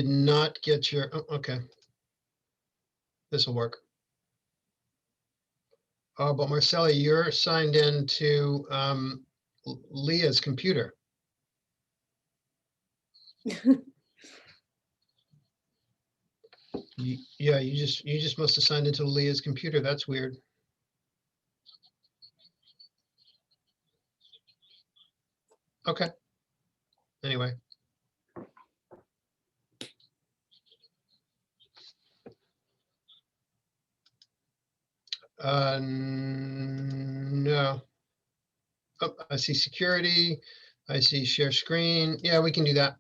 did not get your, oh, okay. This will work. Oh, but Marcella, you're signed in to Leah's computer. Yeah, you just must have signed into Leah's computer. That's weird. Okay. Anyway. No. Oh, I see security. I see share screen. Yeah, we can do that.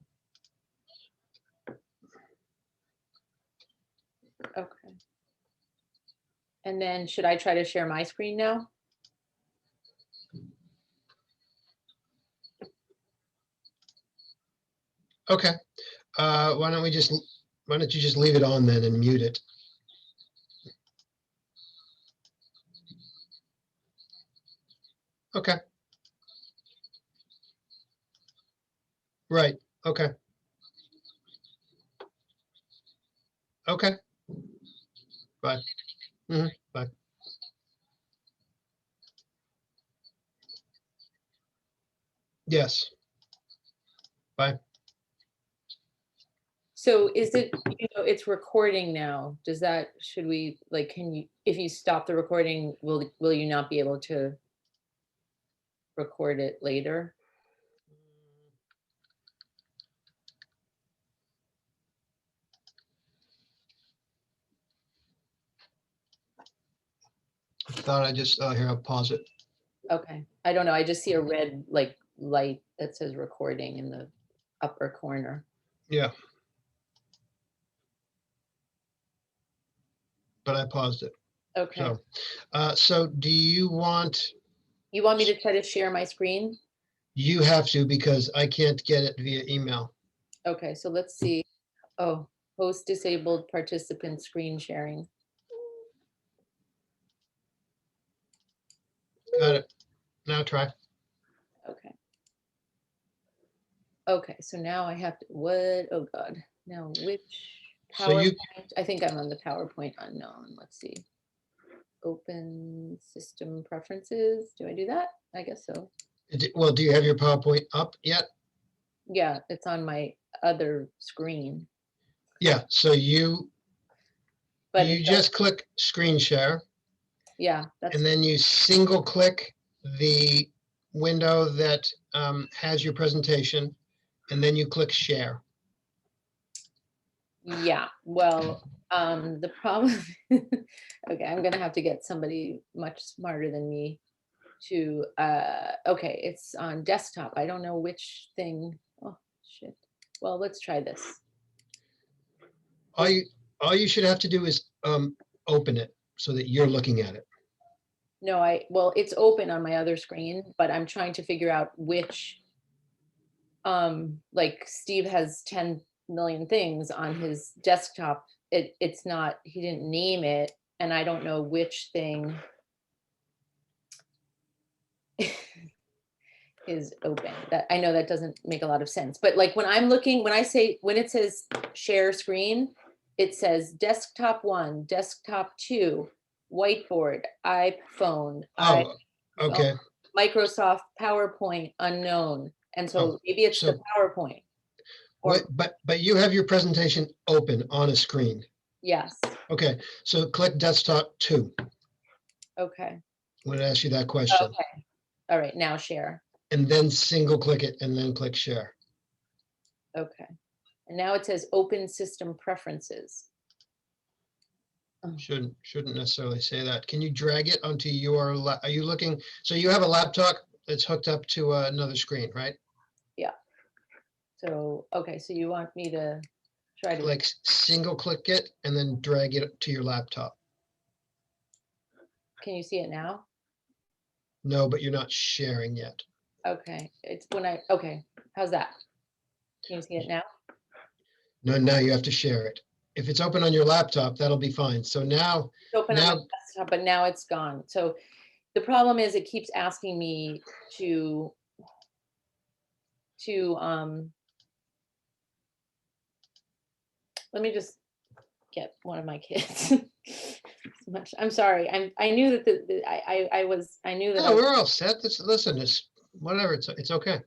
Okay. And then should I try to share my screen now? Okay. Why don't you just leave it on then and mute it? Okay. Right. Okay. Okay. Bye. Bye. Yes. Bye. So is it, it's recording now. Does that, should we, like, can you, if you stop the recording, will you not be able to record it later? I thought I just, here, I'll pause it. Okay. I don't know. I just see a red like light that says recording in the upper corner. Yeah. But I paused it. Okay. So do you want, You want me to try to share my screen? you have to, because I can't get it via email. Okay, so let's see. Oh, host disabled participant screen sharing. Got it. Now try. Okay. Okay, so now I have to, what, oh God, now which So you, PowerPoint? I think I'm on the PowerPoint unknown. Let's see. Open system preferences. Do I do that? I guess so. well, do you have your PowerPoint up yet? Yeah, it's on my other screen. Yeah, so you But just click screen share. Yeah, that's, And then you single click the window that has your presentation, and then you click share. yeah, well, the problem, okay, I'm gonna have to get somebody much smarter than me to, okay, it's on desktop. I don't know which thing. Oh, shit. Well, let's try this. All you should have to do is open it so that you're looking at it. No, well, it's open on my other screen, but I'm trying to figure out which, like Steve has 10 million things on his desktop. It's not, he didn't name it, and I don't know which thing is open. That, I know that doesn't make a lot of sense, but like when I'm looking, when it says share screen, it says desktop 1, desktop 2, whiteboard, iPhone, Oh, okay. Microsoft PowerPoint unknown. And so Oh, maybe it's the so PowerPoint. what? But you have your presentation open on a screen. Yes. Okay, so click desktop 2 Okay. when it asks you that question. Okay. All right, now share. And then single click it and then click share. Okay. And now it says open system preferences. Oh. Shouldn't necessarily say that. Can you drag it onto your, are you looking, so you have a laptop that's hooked up to another screen, right? Yeah. So, okay, so you want me to try to, Like single click it and then drag it to your laptop. can you see it now? No, but you're not sharing yet. Okay, it's when okay, how's that? Can you see it now? No, now you have to share it. If it's open on your laptop, that'll be fine. So now, It's open on my desktop, but now it's gone. So the problem is it keeps asking me to Let me just get one of my kids. I'm sorry. I knew that I knew that I No, was, we're all set. Listen, it's whatever. It's okay.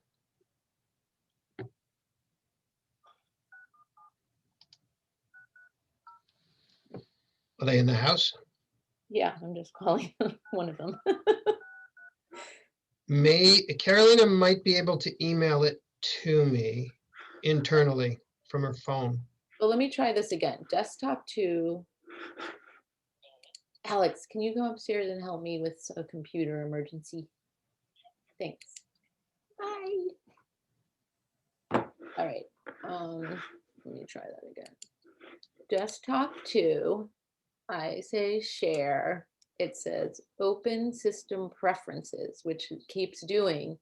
Are they in the house? yeah, I'm just calling one of them. Carolina might be able to email it to me internally from her phone. Well, let me try this again. Desktop 2. Alex, can you go upstairs and help me with a computer emergency? Thanks. Bye. All right. Let me try that again. Desktop 2. I say share. It says open system preferences, which it keeps doing.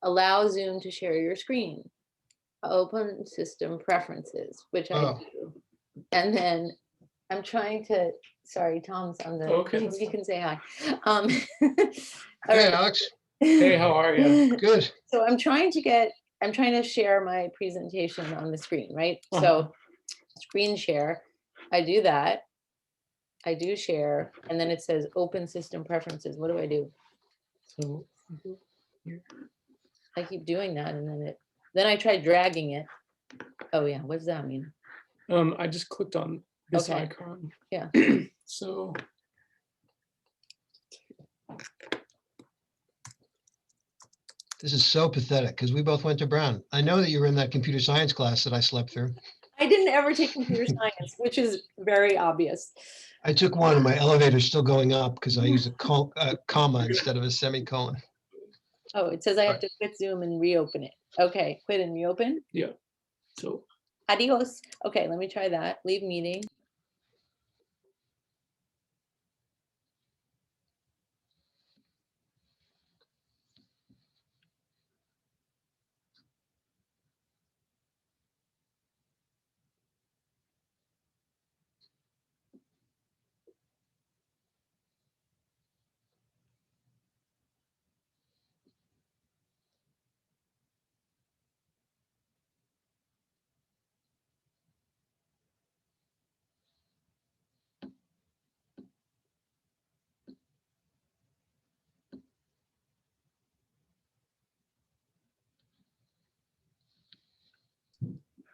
Allow Zoom to share your screen. Open system preferences, which I Oh. do. And then I'm trying to, sorry, Tom's on the, Okay, that's you can say hi. All Hey, right. Alex. Hey, how are you? Good. So I'm trying to share my presentation on the screen, right? Uh-huh. So screen share, I do that. I do share, and then it says open system preferences. What do I do? So, I keep doing that, and then I try dragging it. Oh yeah, what does that mean? I just clicked on this Okay. icon. Yeah. So, This is so pathetic because we both went to Brown. I know that you were in that computer science class that I slept through. I didn't ever take computer science, which is very obvious. I took one and my elevator's still going up because I use a comma instead of a semicolon. Oh, it says I have to quit Zoom and reopen it. Okay, quit and reopen. yeah. So, Adios. Okay, let me try that. Leave meeting.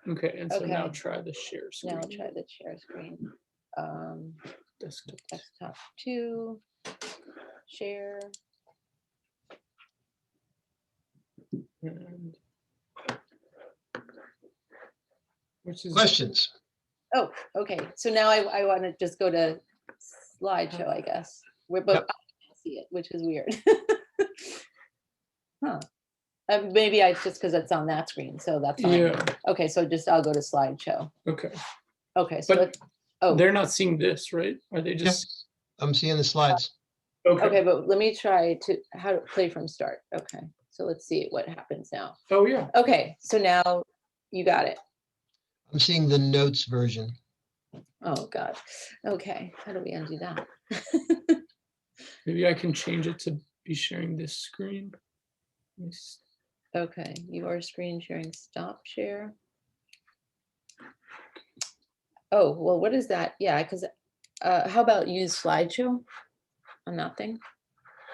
okay, and so now Okay. try the share screen. Now I'll try the share screen. Desktop. Desktop 2, share. And which is Questions? Oh, okay. So now I want to just go to slideshow, I guess. But Yep. I can't see it, which is weird. Huh. Maybe it's just because it's on that screen, so that's fine. Yeah. Okay, so I'll go to slideshow. Okay. Okay, so But oh, they're not seeing this, right? Are they Yep. just I'm seeing the slides. okay, but let me try how to play from start. Okay, so let's see what happens now. Oh yeah. Okay, so now you got it. I'm seeing the notes version. Oh God. Okay, how do we undo that? Maybe I can change it to be sharing this screen. Yes. Okay, your screen sharing stop share. Oh, well, what is that? Yeah, because how about use slideshow on that thing?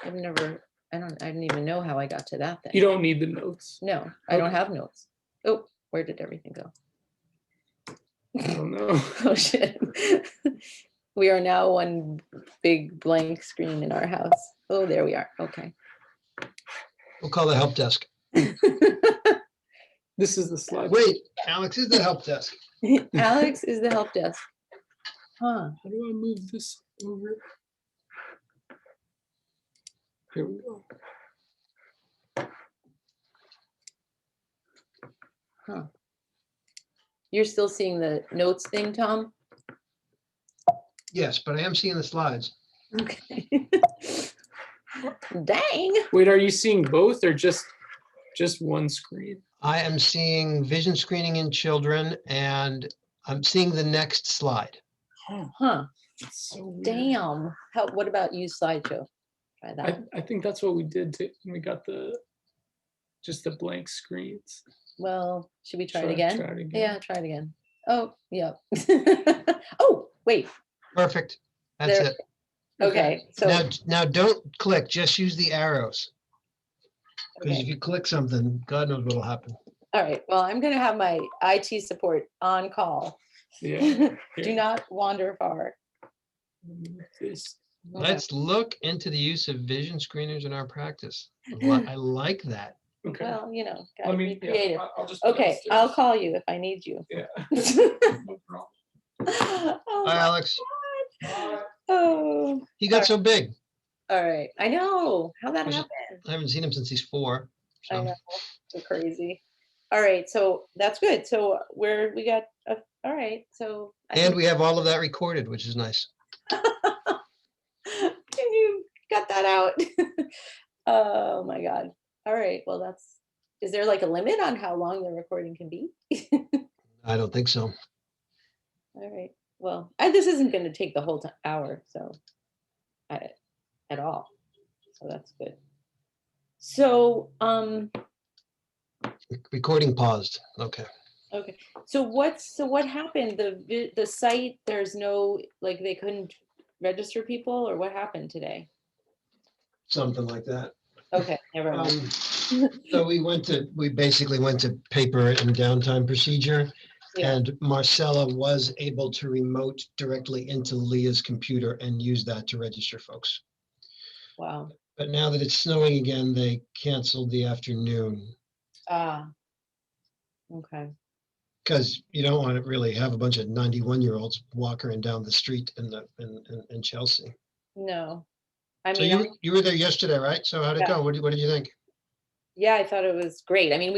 I didn't even know how I got to that thing. You don't need the notes. No, I don't Okay. have notes. Oh, where did everything go? I don't know. Oh shit. We are now one big blank screen in our house. Oh, there we are. Okay. We'll call the help desk. This is the slide. Wait, Alex is the help desk. Alex is the help desk. Huh. How do I move this over? Here we go. Huh. You're still seeing the notes thing, Tom? Yes, but I am seeing the slides. Okay. Dang. Wait, are you seeing both or just one screen? I am seeing vision screening in children and I'm seeing the next slide. Huh. That's so weird. Damn. What about use slideshow? Try that. I think that's what we did when we got just the blank screens. Well, should we try it Try again? it again. Yeah, try it again. Oh, yeah. Oh, wait, Perfect. That's There- it. okay, so, Now don't click, just use the arrows. Because if okay, you click something, God knows what'll happen. all right, well, I'm gonna have my IT support on call. Yeah. Do Here. not wander far. This. Okay. Let's look into the use of vision screeners in our practice. I like that. Okay. Well, you know, Let gotta me, be creative. I'll just. be Okay, I'll downstairs. call you if I need you. Yeah. No problem. Oh, Hi, my Alex. Bye. Oh, He got so big. all right. I know. How that Was it- happened. I haven't seen him since he's 4. I So know. So crazy. All right. So that's good. So we got, all right. So I and we have all of that recorded, which is nice. can you cut that out? Oh my God. All right. Well, is there like a limit on how long the recording can be? I don't think so. All right. Well, this isn't going to take the whole hour, so at all. So that's good. So, Recording paused. Okay. okay. So what happened? The site, there's no, like, they couldn't register people, or what happened today? Something like that. Okay, never mind. So we basically went to paper and downtime procedure. Yeah. And Marcella was able to remote directly into Leah's computer and use that to register folks. Wow. But now that it's snowing again, they canceled the afternoon Ah. Okay. because you don't want to really have a bunch of 91-year-olds walking down the street in Chelsea. No. I So mean, you were there yesterday, right? So how'd it Yeah. go? What did you think? yeah, I thought it was great. I mean,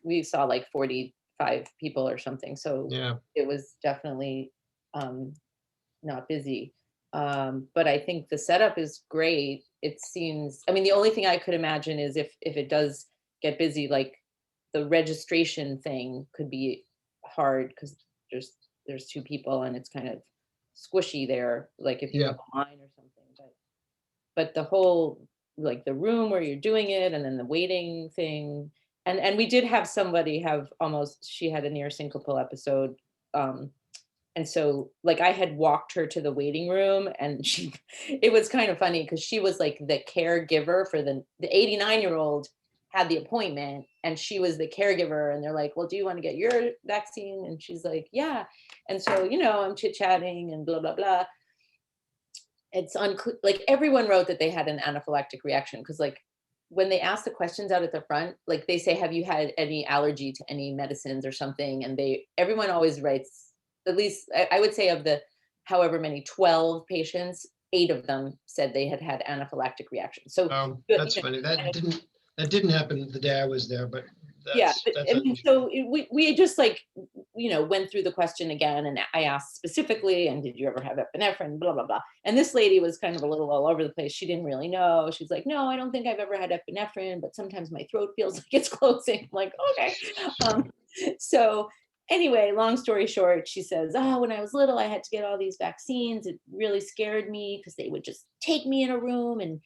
we saw like 45 people or something, so Yeah. it was definitely not busy. But I think the setup is great. It seems, I mean, the only thing I could imagine is if it does get busy, like the registration thing could be hard because there's 2 people and it's kind of squishy there, like if you Yeah. have a line or something. But the whole, like the room where you're doing it and then the waiting thing, and we did have somebody have she had a near syncopal episode. And so like I had walked her to the waiting room and it was kind of funny because she was like the caregiver for the 89-year-old had the appointment and she was the caregiver, and they're like, well, do you want to get your vaccine? And she's like, yeah. And so, I'm chit-chatting and blah blah blah. It's unclear, like everyone wrote that they had an anaphylactic reaction because like when they ask the questions out at the front, like they say, have you had any allergy to any medicines or something? And everyone always writes, at least I would say of the however many 12 patients, 8 of them said they had had anaphylactic reactions. So That's funny. That didn't happen the day I was there, but yeah, that's but that's I mean, unusual. so we just like, went through the question again, and I asked specifically, and did you ever have epinephrine, blah, blah, blah. And this lady was kind of a little all over the place. She didn't really know. She's like, no, I don't think I've ever had epinephrine, but sometimes my throat feels like it's closing. I'm like, okay. So anyway, long story short, she says, oh, when I was little, I had to get all these vaccines. It really scared me because they would just take me in a room and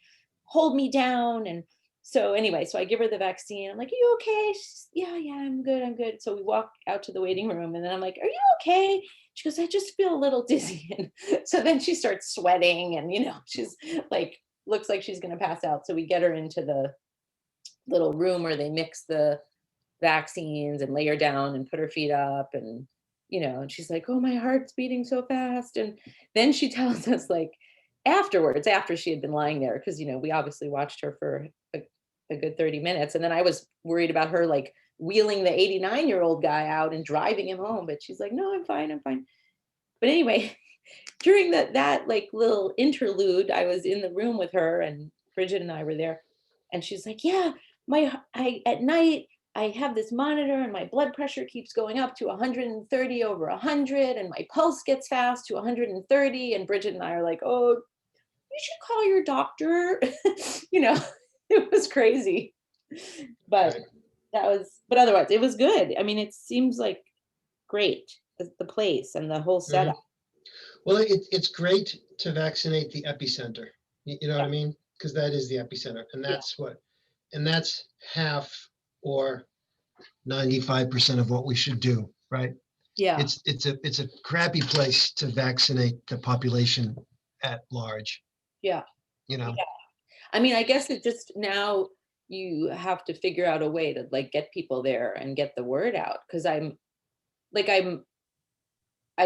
hold me down. And so anyway, so I give her the vaccine. I'm like, are you okay? She's, yeah, I'm good. I'm good. So we walk out to the waiting room and then I'm like, are you okay? She goes, I just feel a little dizzy. And so then she starts sweating and, she's like, looks like she's going to pass out. So we get her into the little room where they mix the vaccines and lay her down and put her feet up. And, and she's like, oh, my heart's beating so fast. And then she tells us like afterwards, after she had been lying there, because, we obviously watched her for a good 30 minutes. And then I was worried about her like wheeling the 89-year-old guy out and driving him home. But she's like, no, I'm fine. I'm fine. But anyway, during that like little interlude, I was in the room with her and Bridget and I were there. And she's like, yeah, at night, I have this monitor and my blood pressure keeps going up to 130 over 100 and my pulse gets fast to 130. And Bridget and I are like, oh, you should call your doctor. It was crazy. But but otherwise it was good. I mean, it seems like great, the place and the whole setup. Well, it's great to vaccinate the epicenter. You know what I mean? Because that is the epicenter, and that's half or 95% of what we should do, right? Yeah, It's a crappy place to vaccinate the population at large, yeah. you know? Yeah. I mean, I guess it just now you have to figure out a way to like get people there and get the word out. Cause I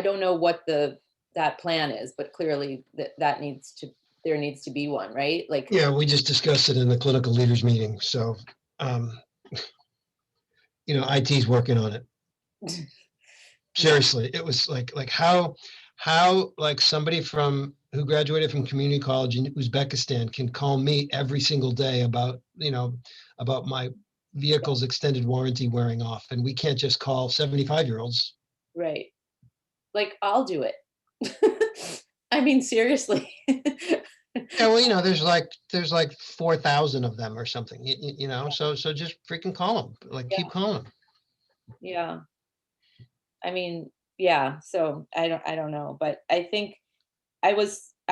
don't know what that plan is, but clearly there needs to be one, right? Like, Yeah, we just discussed it in the clinical leaders meeting, so, um, IT's working on it. yeah, Seriously, it was like like somebody who graduated from community college in Uzbekistan can call me every single day about my vehicle's extended warranty wearing off, and we can't just call 75-year-olds. right. Like, I'll do it. I mean, seriously. Yeah, well, there's like 4,000 of them or something, so just freaking call them, like keep calling them. Yeah. I mean, yeah, so I don't know, but I think I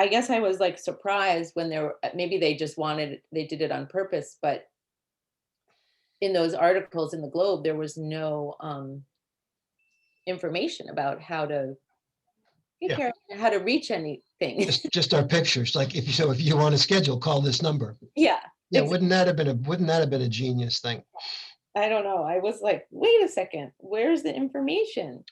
guess I was like surprised when maybe they just they did it on purpose, but in those articles in the Globe, there was no information about how to take Yeah. care of, how to reach anything. Just our pictures, like if you want to schedule, call this number. Yeah, Yeah, exactly. wouldn't that have been a genius thing? I don't know. I was like, wait a second, where's the information?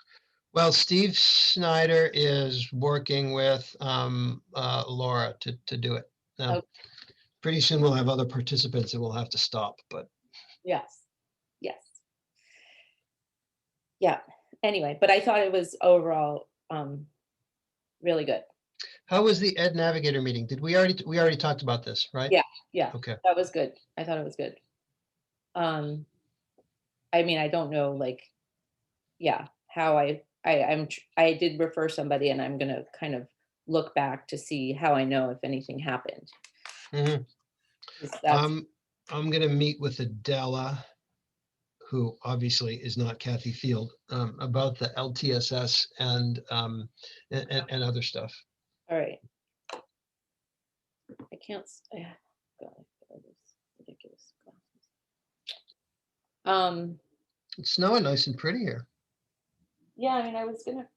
Well, Steve Snyder is working with Laura to do it. Now, Oh, pretty soon we'll have other participants that will have to stop, but yes, yes, yeah. Anyway, but I thought it was overall really good. how was the Ed Navigator meeting? We already talked about this, right? Yeah, yeah, Okay. that was good. I thought it was good. I mean, I don't know, like, yeah, how I did refer somebody, and I'm gonna kind of look back to see how I know if anything happened. Mhm. 'Cause that's I'm gonna meet with Adela, who obviously is not Kathy Field, about the LTSS and other stuff. all right. I can't. God, those ridiculous glasses. It's snowing nice and pretty here. Yeah, I mean, I was gonna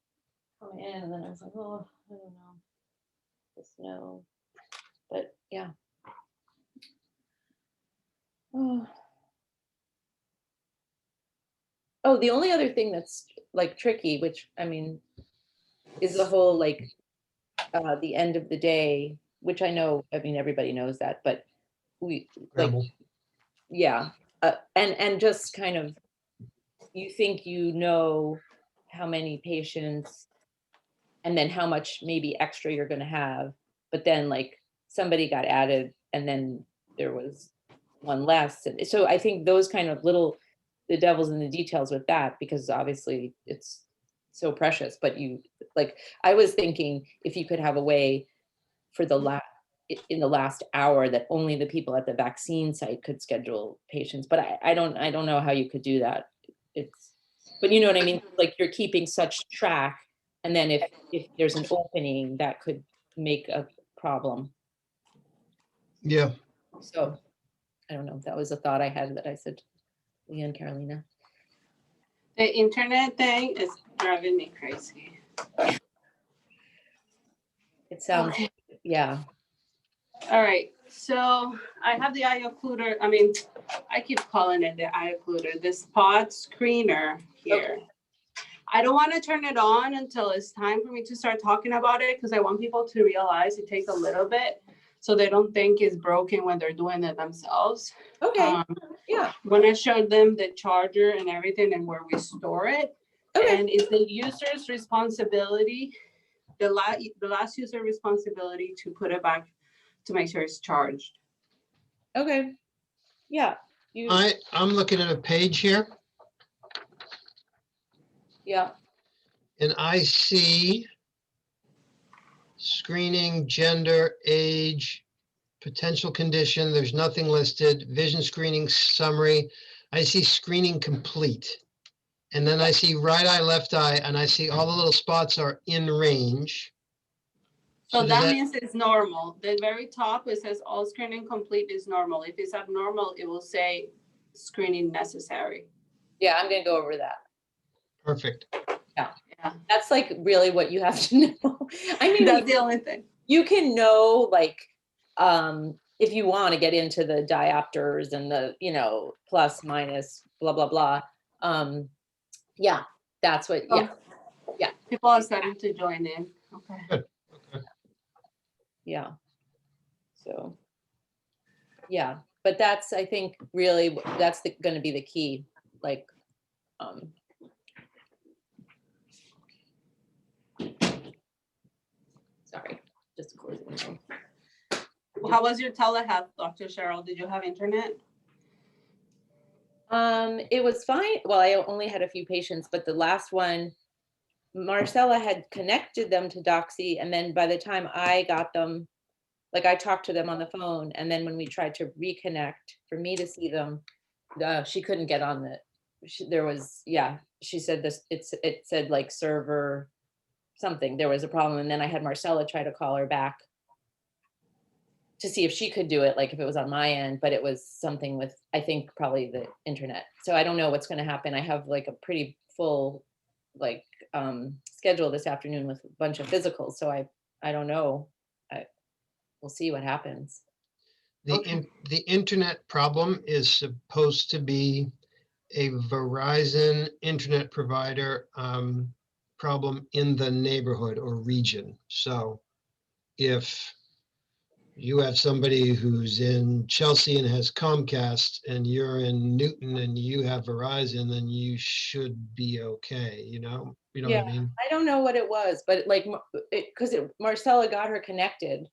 come in, and then I was like, oh, I don't know, the snow, but yeah. Oh. Oh, the only other thing that's like tricky, which I mean, is the whole like the end of the day, which I know, I mean, everybody knows that, but we like, Rebel. yeah, and just kind of, you think you know how many patients and then how much maybe extra you're going to have, but then like somebody got added and then there was one less, and so I think those kind of the devil's in the details with that, because obviously it's so precious, but like, I was thinking if you could have a way for in the last hour that only the people at the vaccine site could schedule patients, but I don't know how you could do that. It's But you know what I mean, like, you're keeping such track, and then if there's an opening that could make a problem. Yeah. So I don't know, that was a thought I had that I said to Leah and Carolina. The internet thing is driving me crazy. It sounds, Okay. yeah. All right. So I have the eye occluder. I mean, I keep calling it the eye occluder, this pod screener here. Okay. I don't want to turn it on until it's time for me to start talking about it, because I want people to realize it takes a little bit so they don't think it's broken when they're doing it themselves. Okay, yeah, When I showed them the charger and everything and where we store it, okay, and it's the user's responsibility, the last user responsibility to put it back to make sure it's charged. okay, yeah, I'm looking at a page here yeah, and I see screening, gender, age, potential condition. There's nothing listed. Vision screening summary. I see screening complete. And then I see right eye, left eye, and I see all the little spots are in range. So does that means it's normal. The very top, it says all screening complete is normal. If it's abnormal, it will say screening necessary. yeah, I'm gonna go over that. Perfect. Yeah, That's like really what you have to know. I mean, that's the only thing. you can know like, if you want to get into the diopters and the, you know, plus minus, blah, blah, blah. Yeah, that's what, yeah, yeah. People are starting to join in. Okay. Good. Okay. yeah. So, yeah, but that's, I think, really, that's gonna be the key, like, sorry, just closing. the door. How was your telehealth, Dr. Cheryl? Did you have internet? It was fine. Well, I only had a few patients, but the last one, Marcella had connected them to Doxy, and then by the time I got them, like I talked to them on the phone, and then when we tried to reconnect for me to see them, she couldn't get on the. There was, yeah, she said this. It said like server something. There was a problem, and then I had Marcella try to call her back to see if she could do it, like if it was on my end, but it was something with, I think, probably the internet. So I don't know what's going to happen. I have like a pretty full like schedule this afternoon with a bunch of physicals. So I don't know. We'll see what happens. The internet problem is supposed to be a Verizon internet provider problem in the neighborhood or region. So if you have somebody who's in Chelsea and has Comcast and you're in Newton and you have Verizon, then you should be okay, you know what I mean? I don't know what it was, but like, because Marcella got her connected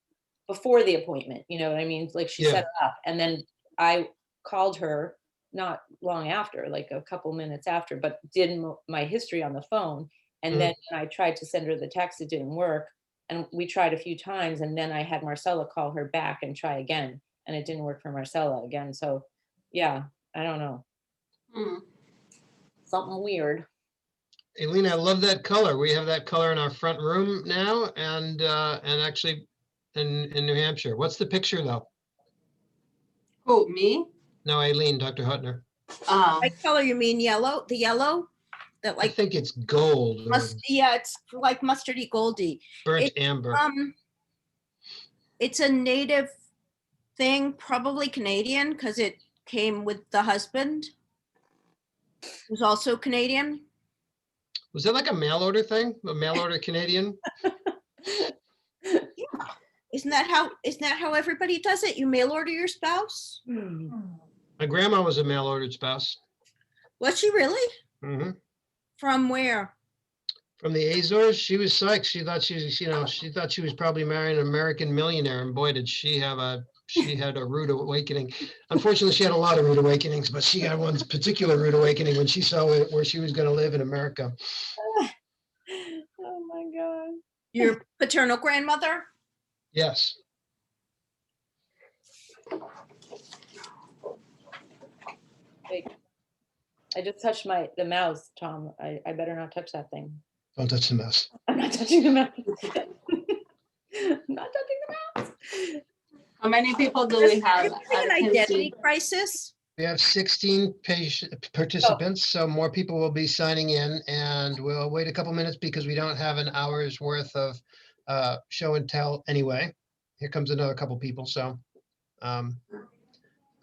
before the appointment, you know what I mean? Like she set it up, and then I called her not long after, like a couple minutes after, but did my history on the phone. And then when I tried to send her the text, it didn't work. And we tried a few times, and then I had Marcella call her back and try again, and it didn't work for Marcella again. So yeah, I don't know. Something weird. Aileen, I love that color. We have that color in our front room now and actually in New Hampshire. What's the picture though? Who, me? No, Aileen, Dr. Hutner. What color you mean, yellow? The yellow? That I like, think it's gold or yeah, it's like mustardy goldy. burnt It- amber. It's a native thing, probably Canadian, because it came with the husband, who's also Canadian. Was that like a mail order thing? A mail order Canadian? Isn't that how everybody does it? You mail order your spouse? My grandma was a mail ordered spouse. Was she really? hmm From where? From the Azores. She was psyched. She thought she was, she thought she was probably marrying an American millionaire. And boy, did she had a rude awakening. Unfortunately, she had a lot of rude awakenings, but she had one particular rude awakening when she saw where she was going to live in America. Oh my God. Your paternal grandmother? Yes. Wait. I just touched the mouse, Tom. I better not touch that thing. Don't touch the mouse. I'm not touching the mouse. I'm not touching the mouse. How many people do we have? Is it an identity crisis? We have 16 participants, so more people will be signing in, and we'll wait a couple minutes because we don't have an hour's worth of show and tell anyway. Here comes another couple people, so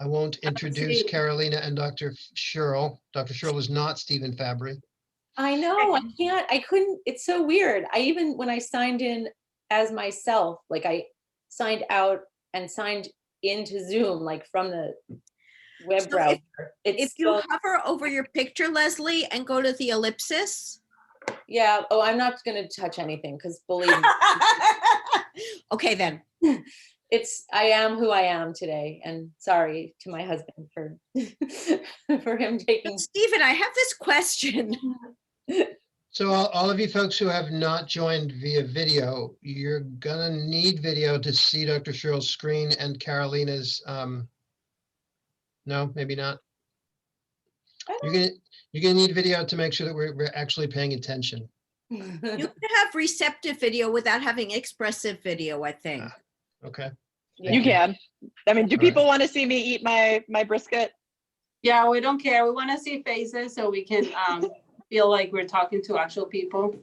I won't introduce Carolina and Dr. Sherrill. Dr. Sherrill is not Stephen Fabry. I know, I couldn't, it's so weird. When I signed in as myself, like I signed out and signed into Zoom, like from the web So browser. If you hover over your picture, Leslie, and go to the ellipsis. Yeah, oh, I'm not gonna touch anything, because believe me, Okay, then. I am who I am today, and sorry to my husband for for him taking. Stephen, I have this question. So all of you folks who have not joined via video, you're gonna need video to see Dr. Sherrill's screen and Carolina's. No, maybe not. You're gonna need video to make sure that we're actually paying attention. You can have receptive video without having expressive video, I think. Okay. Yeah. You can. I mean, do All right. people want to see me eat my brisket? Yeah, we don't care. We want to see faces so we can feel like we're talking to actual people.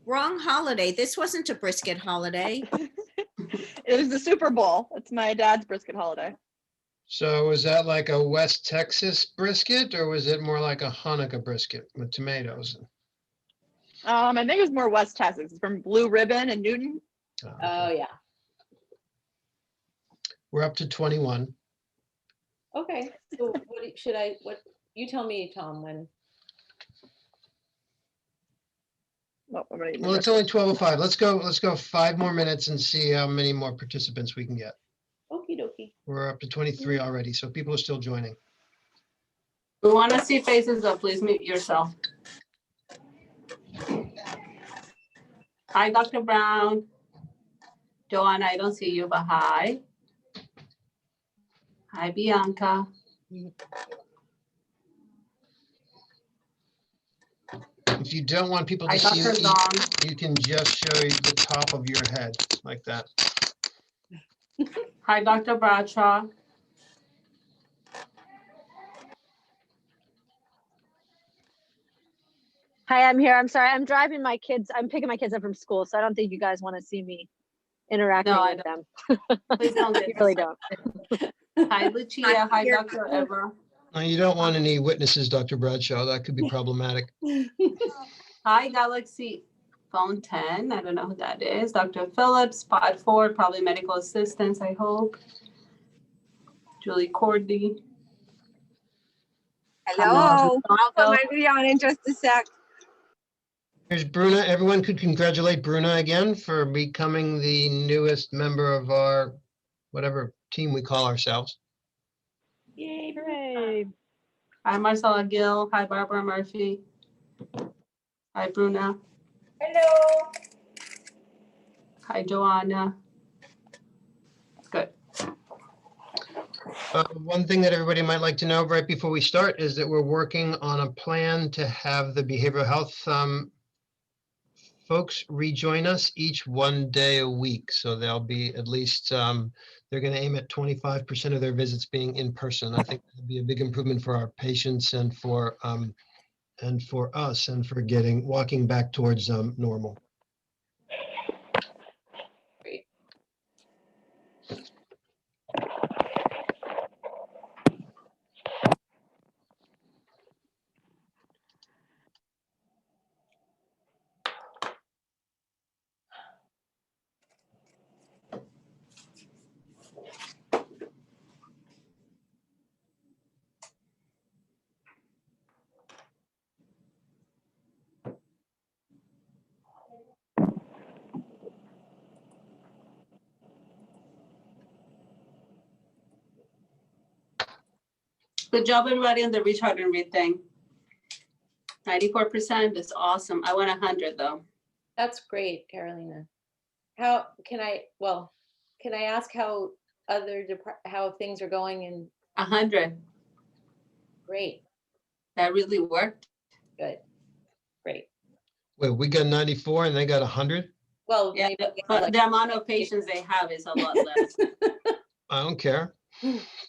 Wrong holiday. This wasn't a brisket holiday. It was the Super Bowl. It's my dad's brisket holiday. So was that like a West Texas brisket or was it more like a Hanukkah brisket with tomatoes? I think it was more West Texas. It's from Blue Ribbon in Newton. Okay. Oh, yeah. We're up to 21. Okay, so what, you tell me, Tom, when, Oh, I'm gonna eat my Well, it's breakfast. only 12:05. Let's go 5 more minutes and see how many more participants we can get. okey dokey. We're up to 23 already, so people are still joining. We want to see faces, so please mute yourself. Hi, Dr. Brown. Joanna, I don't see you, but hi. Hi, Bianca. If you don't want people Hi, to see you Dr. eat, Dawn. you can just show the top of your head like that. Hi, Dr. Bradshaw. Hi, I'm here. I'm sorry. I'm driving my kids. I'm picking my kids up from school, so I don't think you guys want to see me interacting No, I with them. Please don't You get really don't. Hi, Lucia. Hi, Here. Dr. Eva. Now, you don't want any witnesses, Dr. Bradshaw. That could be problematic. Hi, Galaxy Phone 10. I don't know who that is. Dr. Phillips, Pod 4, probably medical assistants, I hope. Julie Cordy. Hello, I'll put Hello. my video on in just a sec. Here's Bruna. Everyone could congratulate Bruna again for becoming the newest member of our whatever team we call ourselves. Yay, Hooray. Hi, Marcella Gill. Hi, Barbara Murphy. Hi, Bruna. Hello. Hi, Joanna. Good. One thing that everybody might like to know right before we start is that we're working on a plan to have the behavioral health folks rejoin us each 1 day a week. So there'll be at least, they're going to aim at 25% of their visits being in person. I think that'll be a big improvement for our patients and for us and for walking back towards normal. Great. Good job, everybody, on the reach out and read thing. 94% is awesome. I want 100 though. That's great, Carolina. How can I ask how how things are going in? 100. Great, That really worked. good, great. Wait, we got 94 and they got 100? Well, Yeah, maybe but like- the amount of patients they have is a lot less. I don't care.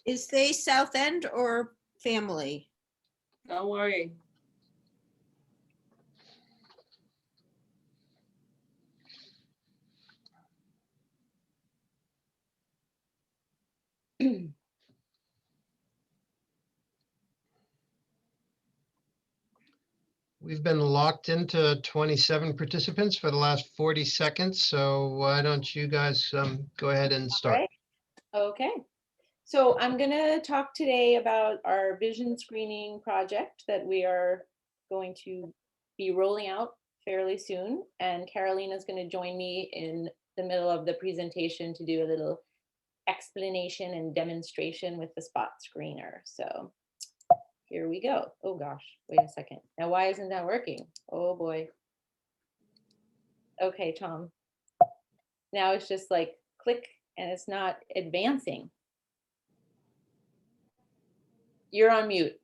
Is they South End or family? Don't worry. We've been locked into 27 participants for the last 40 seconds. So why don't you guys go ahead and start? right. Okay, so I'm gonna talk today about our vision screening project that we are going to be rolling out fairly soon. And Carolina's gonna join me in the middle of the presentation to do a little explanation and demonstration with the spot screener. So here we go. Oh gosh, wait a second. Now why isn't that working? Oh boy. Okay, Tom. Now it's just like click and it's not advancing. You're on mute,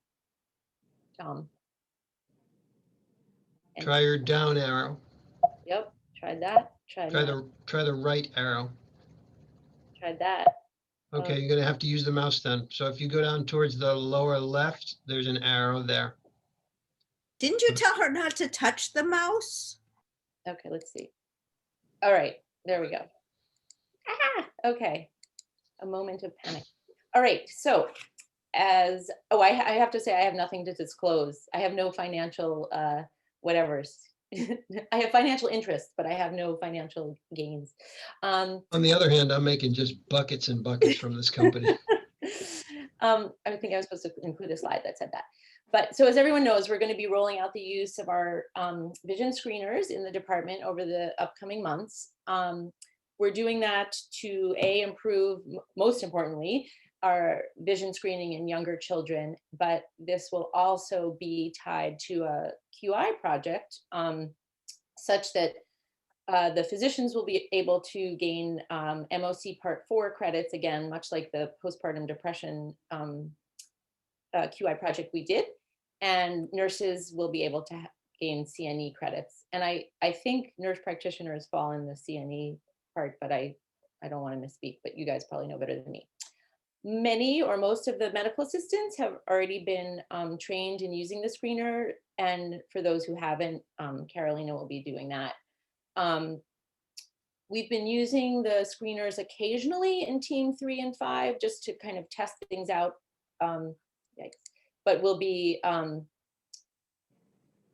Tom. And- Try your down arrow. Yep, tried that, Try the right arrow. tried that. Okay, you're gonna have to use the mouse then. So if you go down towards the lower left, there's an arrow there. Didn't you tell her not to touch the mouse? Okay, let's see. All right, there we go. Okay, a moment of panic. All right, so I have to say I have nothing to disclose. I have no financial whatever's. I have financial interests, but I have no financial gains. On the other hand, I'm making just buckets and buckets from this company. I think I was supposed to include a slide that said that. But so as everyone knows, we're going to be rolling out the use of our vision screeners in the department over the upcoming months. We're doing that to improve, most importantly, our vision screening in younger children, but this will also be tied to a QI project such that the physicians will be able to gain MOC Part 4 credits, again, much like the postpartum depression QI project we did, and nurses will be able to gain CNE credits. And I think nurse practitioners fall in the CNE part, but I don't want to misspeak, but you guys probably know better than me. Many or most of the medical assistants have already been trained in using the screener. And for those who haven't, Carolina will be doing that. We've been using the screeners occasionally in team 3 and 5 just to kind of test things out. But we'll be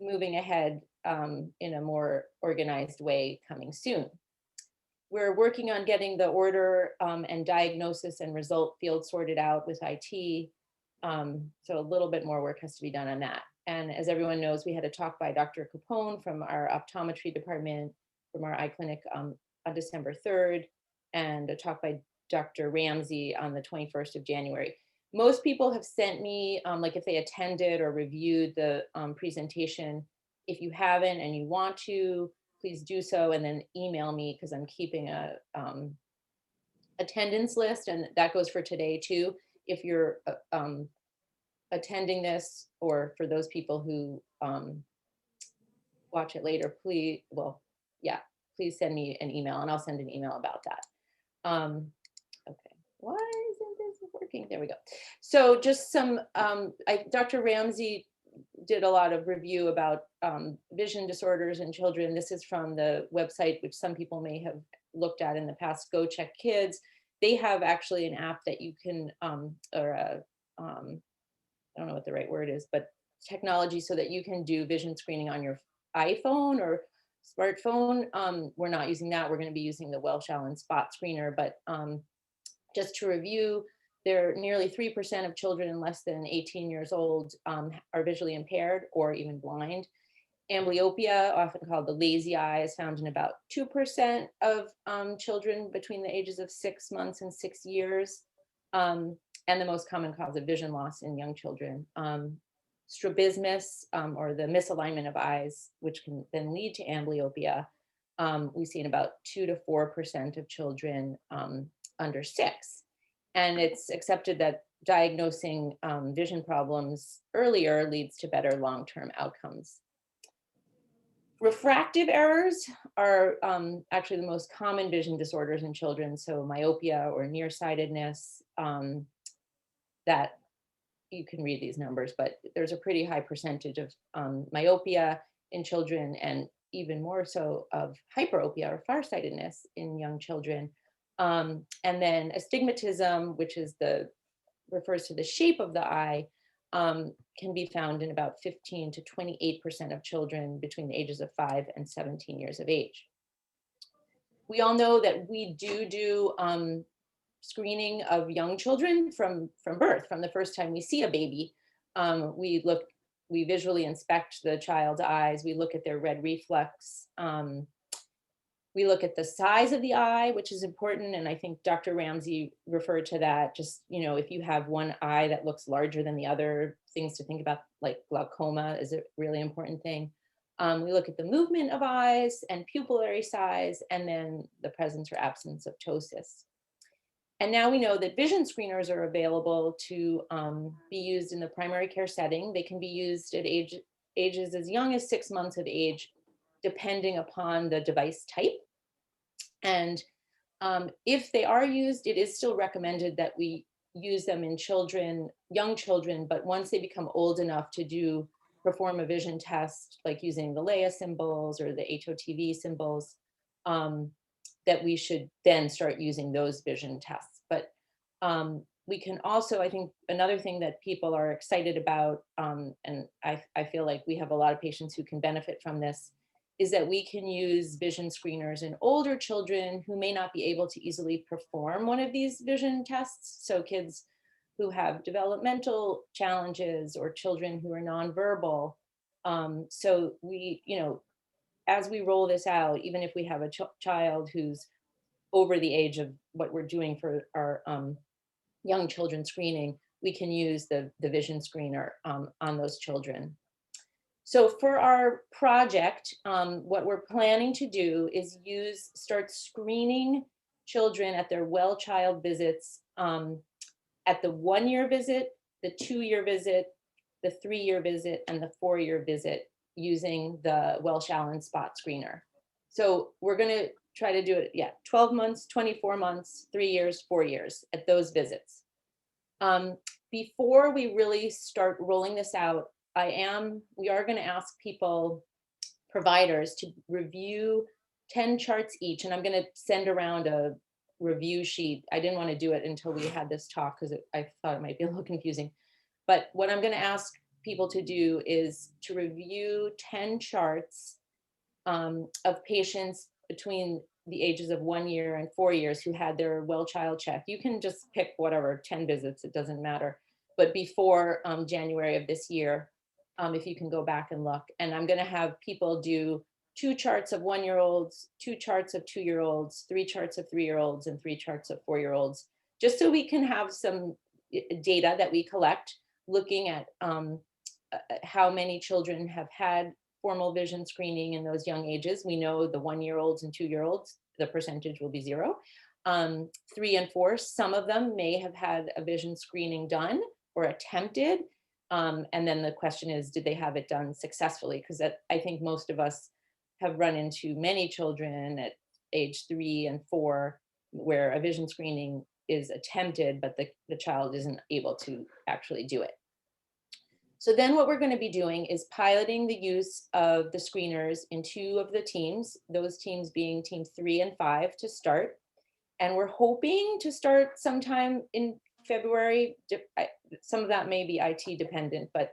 moving ahead in a more organized way coming soon. We're working on getting the order and diagnosis and result field sorted out with IT. So a little bit more work has to be done on that. And as everyone knows, we had a talk by Dr. Capone from our optometry department, from our eye clinic on December 3rd, and a talk by Dr. Ramsey on the 21st of January. Most people have sent me, like if they attended or reviewed the presentation. If you haven't and you want to, please do so and then email me because I'm keeping a attendance list, and that goes for today too. If you're attending this, or for those people who watch it later, please, please send me an email and I'll send an email about that. Okay, why isn't this working? There we go. So just some, Dr. Ramsey did a lot of review about vision disorders in children. This is from the website, which some people may have looked at in the past, Go Check Kids. They have actually an app that you can, I don't know what the right word is, but technology so that you can do vision screening on your iPhone or smartphone. We're not using that. We're going to be using the Welsh Allen Spot Screener, but just to review, nearly 3% of children in less than 18 years old are visually impaired or even blind. Amblyopia, often called the lazy eye, is found in about 2% of children between the ages of 6 months and 6 years, and the most common cause of vision loss in young children. Strabismus, or the misalignment of eyes, which can then lead to amblyopia, we see in about 2 to 4% of children under 6. And it's accepted that diagnosing vision problems earlier leads to better long-term outcomes. Refractive errors are actually the most common vision disorders in children. So myopia or nearsightedness, that you can read these numbers, but there's a pretty high percentage of myopia in children, and even more so of hyperopia or farsightedness in young children. And then astigmatism, which is refers to the shape of the eye, can be found in about 15 to 28% of children between the ages of 5 and 17 years of age. We all know that we do screening of young children from birth, from the first time we see a baby. We visually inspect the child's eyes. We look at their red reflex. We look at the size of the eye, which is important. And I think Dr. Ramsey referred to that. Just, if you have one eye that looks larger than the other, things to think about, like glaucoma is a really important thing. We look at the movement of eyes and pupillary size, and then the presence or absence of ptosis. And now we know that vision screeners are available to be used in the primary care setting. They can be used at ages as young as 6 months of age, depending upon the device type. And if they are used, it is still recommended that we use them in children, young children, but once they become old enough to do perform a vision test, like using the Leia symbols or the HOTV symbols, that we should then start using those vision tests. But we can also, I think another thing that people are excited about, and I feel like we have a lot of patients who can benefit from this, is that we can use vision screeners in older children who may not be able to easily perform one of these vision tests. So kids who have developmental challenges or children who are nonverbal. So we, as we roll this out, even if we have a child who's over the age of what we're doing for our young children screening, we can use the vision screener on those children. So for our project, what we're planning to do is start screening children at their well child visits, at the 1-year visit, the 2-year visit, the 3-year visit, and the 4-year visit using the Welsh Allen Spot Screener. So we're gonna try to do it, 12 months, 24 months, 3 years, 4 years at those visits. Before we really start rolling this out, we are gonna ask providers to review 10 charts each, and I'm gonna send around a review sheet. I didn't wanna do it until we had this talk because I thought it might be a little confusing. But what I'm gonna ask people to do is to review 10 charts of patients between the ages of 1 year and 4 years who had their well child check. You can just pick whatever, 10 visits, it doesn't matter. But before January of this year, if you can go back and look. And I'm gonna have people do 2 charts of 1-year-olds, 2 charts of 2-year-olds, 3 charts of 3-year-olds, and 3 charts of 4-year-olds, just so we can have some data that we collect looking at how many children have had formal vision screening in those young ages. We know the 1-year-olds and 2-year-olds, the percentage will be 0. 3 and 4, some of them may have had a vision screening done or attempted. And then the question is, did they have it done successfully? Because I think most of us have run into many children at age 3 and 4 where a vision screening is attempted, but the child isn't able to actually do it. So then what we're going to be doing is piloting the use of the screeners in 2 of the teams, those teams being team 3 and 5 to start. And we're hoping to start sometime in February. Some of that may be IT dependent, but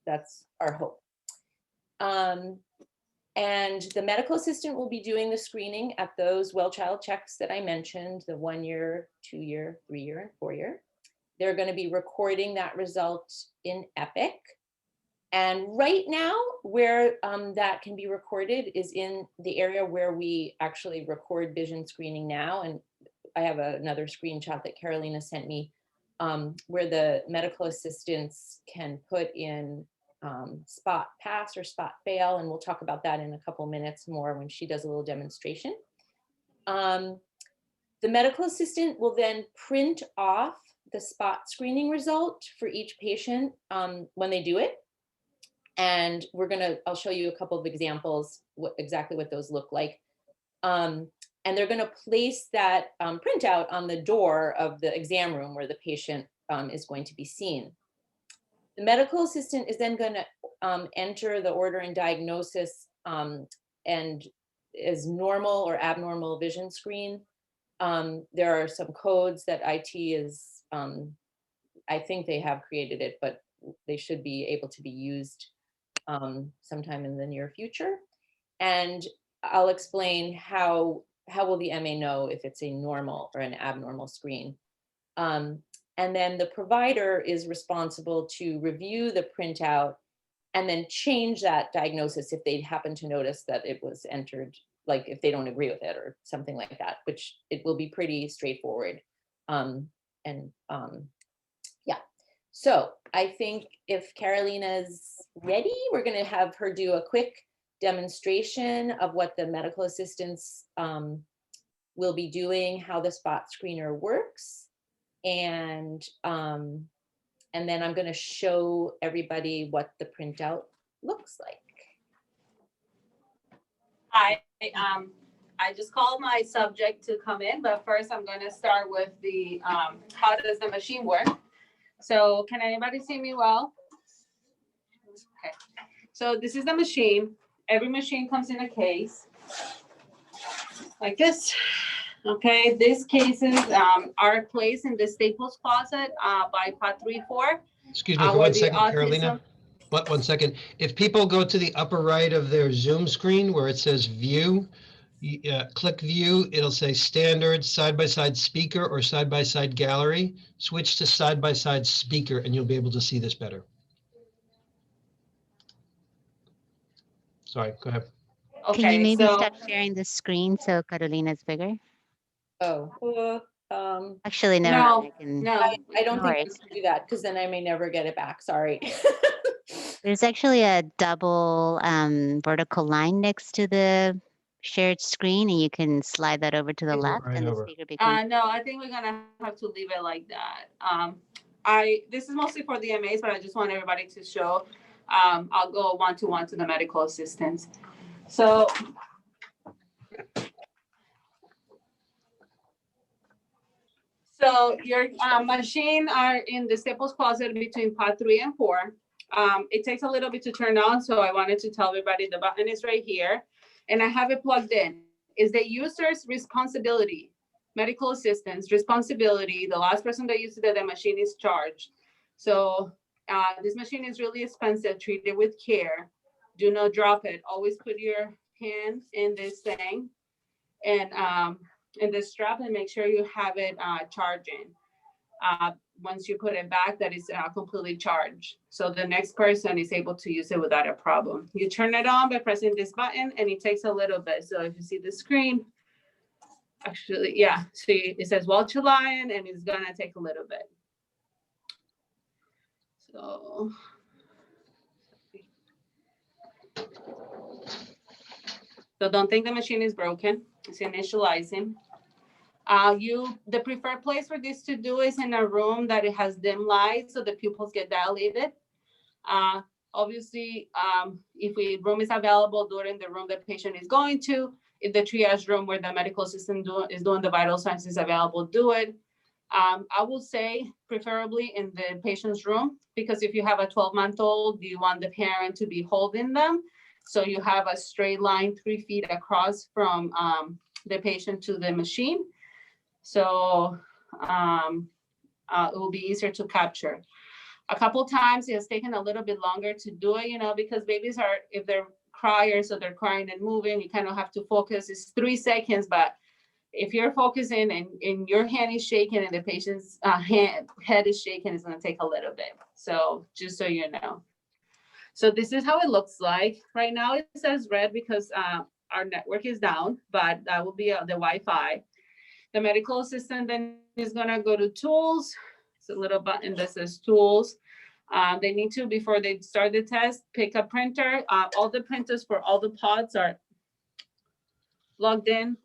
that's our hope. And the medical assistant will be doing the screening at those well child checks that I mentioned, the 1 year, 2 year, 3 year, and 4 year. They're going to be recording that result in Epic. And right now, where that can be recorded is in the area where we actually record vision screening now. And I have another screenshot that Carolina sent me, where the medical assistants can put in spot pass or spot fail. And we'll talk about that in a couple minutes more when she does a little demonstration. The medical assistant will then print off the spot screening result for each patient when they do it. And I'll show you a couple of examples, exactly what those look like. And they're gonna place that printout on the door of the exam room where the patient is going to be seen. The medical assistant is then gonna enter the order and diagnosis and is normal or abnormal vision screen. There are some codes that IT is, I think they have created it, but they should be able to be used sometime in the near future. And I'll explain how will the MA know if it's a normal or an abnormal screen. And then the provider is responsible to review the printout and then change that diagnosis if they happen to notice that it was entered, like if they don't agree with it or something like that, which it will be pretty straightforward. Yeah, so I think if Carolina's ready, we're gonna have her do a quick demonstration of what the medical assistants will be doing, how the spot screener works. And then I'm gonna show everybody what the printout looks like. Hi, I just called my subject to come in, but first I'm going to start with the how does the machine work. So can anybody see me well? Okay. So this is the machine. Every machine comes in a case like this. Okay, these cases are placed in the Staples closet by Pod 3-4. Excuse me for where one the second, autism- Carolina. One second. If people go to the upper right of their Zoom screen where it says view, click view, it'll say standard side-by-side speaker or side-by-side gallery. Switch to side-by-side speaker and you'll be able to see this better. Sorry, go ahead. Okay, Can you maybe so stop sharing the screen so Carolina's bigger? Oh, Actually, never No, mind. I can, no, I don't No think we worries. can do that because then I may never get it back. Sorry. There's actually a double vertical line next to the shared screen, and you can slide that over to the left, Right and the over. speaker becomes. no, I think we're gonna have to leave it like that. This is mostly for the MAs, but I just want everybody to show. I'll go one-to-one to the medical assistants. So your machine are in the Staples closet between Pod 3 and 4. It takes a little bit to turn on, so I wanted to tell everybody the button is right here, and I have it plugged in. Is the user's responsibility, medical assistant's responsibility, the last person that uses the machine is charged. So this machine is really expensive. Treat it with care. Do not drop it. Always put your hand in this thing and in the strap and make sure you have it charging. Once you put it back, that is completely charged. So the next person is able to use it without a problem. You turn it on by pressing this button and it takes a little bit. So if you see the screen, actually, yeah, see it says Walter Lion and it's gonna take a little bit. So. So don't think the machine is broken. It's initializing. The preferred place for this to do is in a room that it has dim lights so the pupils get dilated. Obviously, if a room is available during the room the patient is going to, if the triage room where the medical assistant is doing the vital signs is available, do it. I will say preferably in the patient's room, because if you have a 12-month-old, you want the parent to be holding them. So you have a straight line 3 feet across from the patient to the machine. So it will be easier to capture. A couple times it has taken a little bit longer to do it, because babies are, if they're criers, so they're crying and moving, you kind of have to focus. It's 3 seconds, but if you're focusing and your hand is shaking and the patient's head is shaking, it's going to take a little bit. So just so you know. So this is how it looks like. Right now it says red because our network is down, but that will be the Wi-Fi. The medical assistant then is going to go to tools. It's a little button that says tools. They need to, before they start the test, pick a printer. All the printers for all the pods are logged in.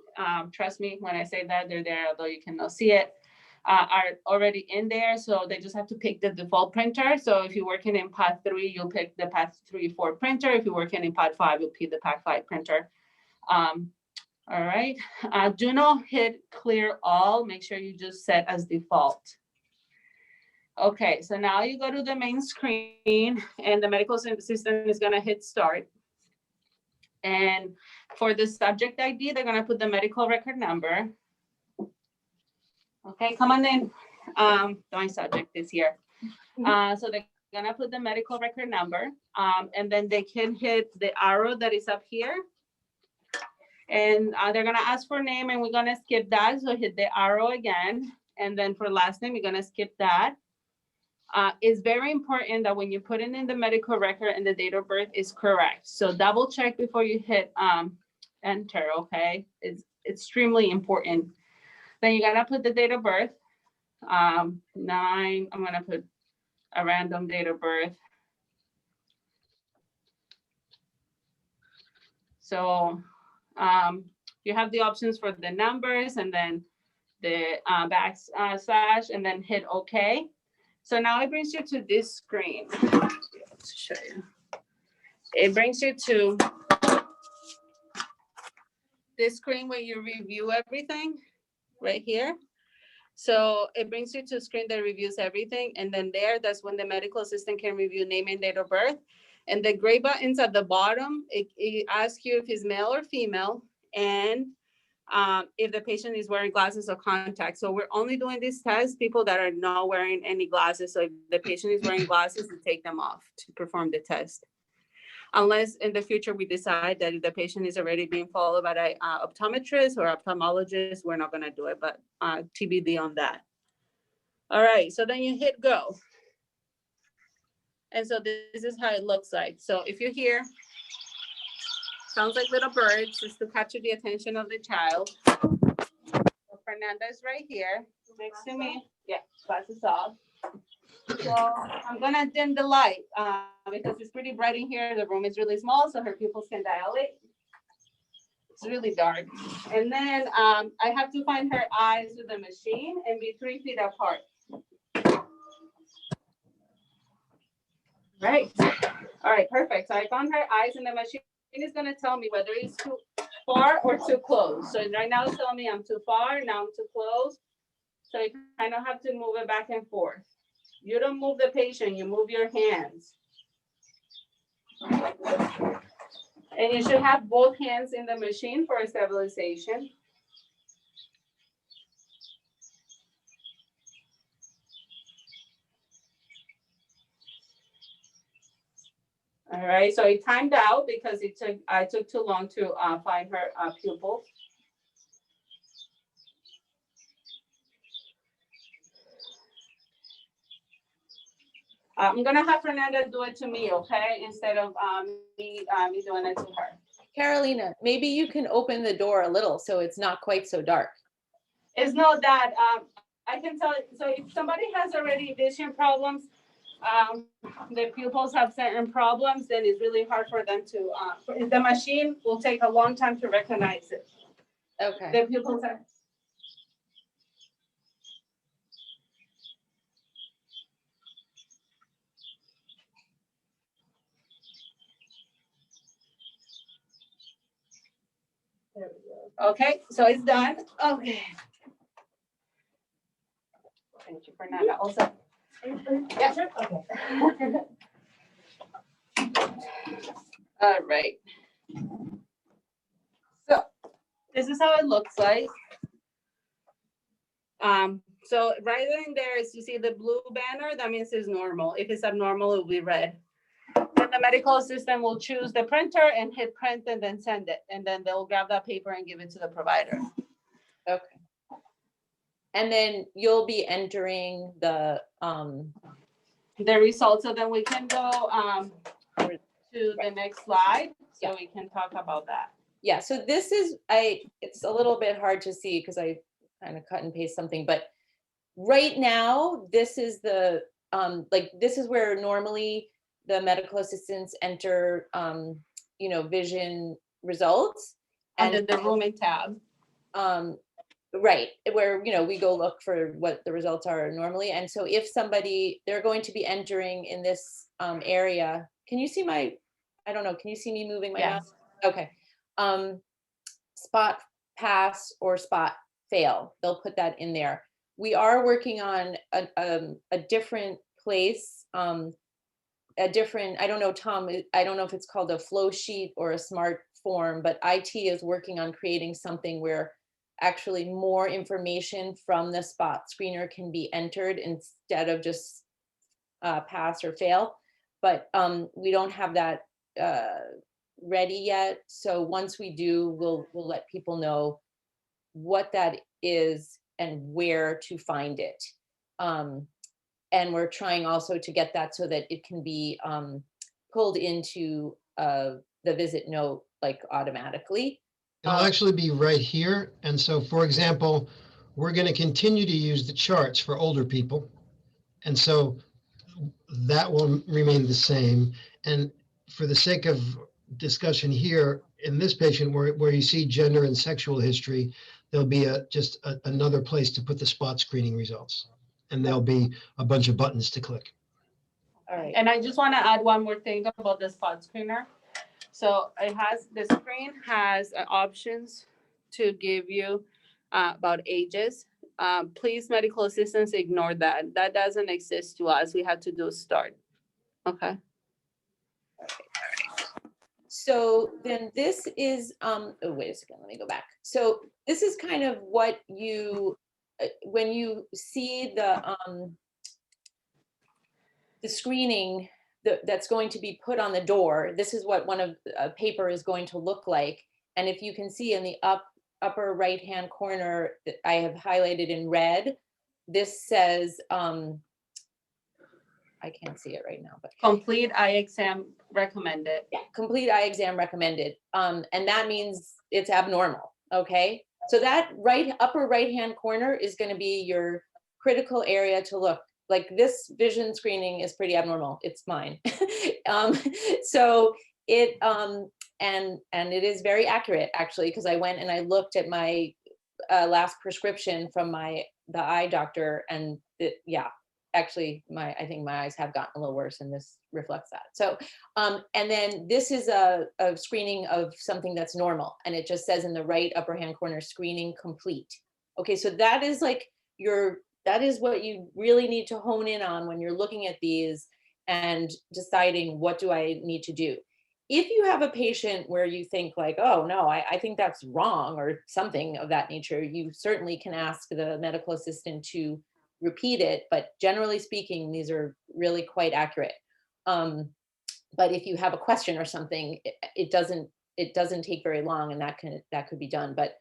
Trust me when I say that, they're there, although you cannot see it, are already in there. So they just have to pick the default printer. So if you're working in Pod 3, you'll pick the Pod 3-4 printer. If you're working in Pod 5, you'll pick the Pod 5 printer. All right, do not hit clear all. Make sure you just set as default. Okay, so now you go to the main screen and the medical assistant is gonna hit start. And for the subject ID, they're gonna put the medical record number. Okay, come on in. My subject is here. So they're gonna put the medical record number and then they can hit the arrow that is up here. And they're gonna ask for name and we're gonna skip that. So hit the arrow again. And then for last name, you're gonna skip that. It's very important that when you put it in the medical record and the date of birth is correct. So double check before you hit enter, okay? It's extremely important. Then you gotta put the date of birth. 9, I'm gonna put a random date of birth. So you have the options for the numbers and then the backslash and then hit OK. So now it brings you to this screen. Let's show you. It brings you to this screen where you review everything right here. So it brings you to a screen that reviews everything. And then there, that's when the medical assistant can review name and date of birth. And the gray buttons at the bottom, it asks you if he's male or female, and if the patient is wearing glasses or contacts. So we're only doing this test people that are not wearing any glasses. So if the patient is wearing glasses, we take them off to perform the test. Unless in the future we decide that if the patient is already being followed by an optometrist or ophthalmologist, we're not gonna do it, but TBD on that. All right, so then you hit go. And so this is how it looks like. So if you hear, sounds like little birds, just to capture the attention of the child. So Fernanda is right here next to me. Yeah, glasses off. So I'm gonna dim the light because it's pretty bright in here. The room is really small, so her pupils can dilate. It's really dark. And then I have to find her eyes with the machine and be 3 feet apart. Right. All right, perfect. So I found her eyes, and the machine is gonna tell me whether it's too far or too close. So right now it's telling me I'm too far, now I'm too close. So you kind of have to move it back and forth. You don't move the patient, you move your hands. And you should have both hands in the machine for stabilization. All right, so it timed out because I took too long to find her pupil. I'm gonna have Fernanda do it to me, okay? Instead of me doing it to her. Carolina, maybe you can open the door a little so it's not quite so dark. It's not that, I can tell, so if somebody has already vision problems, the pupils have certain problems, then it's really hard for them to, the machine will take a long time to recognize it. Okay. The pupils are. There we go. Okay, so it's done. Okay. Thank you, Fernanda. Also. Yeah. Okay. All right. So this is how it looks like. So right in there is, you see the blue banner, that means it's normal. If it's abnormal, it will be red. Then the medical assistant will choose the printer and hit print and then send it. And then they'll grab that paper and give it to the provider. Okay. And then you'll be entering the results, so then we can go to the next slide, so we can talk about that. Yeah, so this is, it's a little bit hard to see because I kind of cut and paste something, but right now, this is the, this is where normally the medical assistants enter, vision results. Under the rooming tab. Right, where, we go look for what the results are normally. And so if somebody, they're going to be entering in this area, can you see I don't know, can you see me moving my mouse? Okay. Spot pass or spot fail, they'll put that in there. We are working on a different place, a different, I don't know, Tom, I don't know if it's called a flow sheet or a smart form, but IT is working on creating something where actually more information from the spot screener can be entered instead of just pass or fail. But we don't have that ready yet. So once we do, we'll let people know what that is and where to find it. And we're trying also to get that so that it can be pulled into the visit note like automatically. It'll actually be right here. And so, for example, we're going to continue to use the charts for older people. And so that will remain the same. And for the sake of discussion here, in this patient where you see gender and sexual history, there'll be just another place to put the spot screening results. And there'll be a bunch of buttons to click. All right. And I just want to add one more thing about the spot screener. So the screen has options to give you about ages. Please, medical assistants, ignore that. That doesn't exist to us. We have to do start. Okay. So then this is, oh, wait a second, let me go back. So this is kind of what you, when you see the screening that's going to be put on the door, this is what one of a paper is going to look like. And if you can see in the upper right-hand corner, I have highlighted in red, this says, I can't see it right now, but Complete eye exam recommended. yeah, complete eye exam recommended. And that means it's abnormal, okay? So that upper right-hand corner is gonna be your critical area to look. Like this vision screening is pretty abnormal, it's mine. So it, and it is very accurate actually, because I went and I looked at my last prescription from the eye doctor and yeah, actually I think my eyes have gotten a little worse and this reflects that. So, and then this is a screening of something that's normal and it just says in the right upper hand corner, screening complete. Okay, so that is like that is what you really need to hone in on when you're looking at these and deciding what do I need to do. If you have a patient where you think like, oh no, I think that's wrong or something of that nature, you certainly can ask the medical assistant to repeat it, but generally speaking, these are really quite accurate. But if you have a question or something, it doesn't take very long and that could be done. But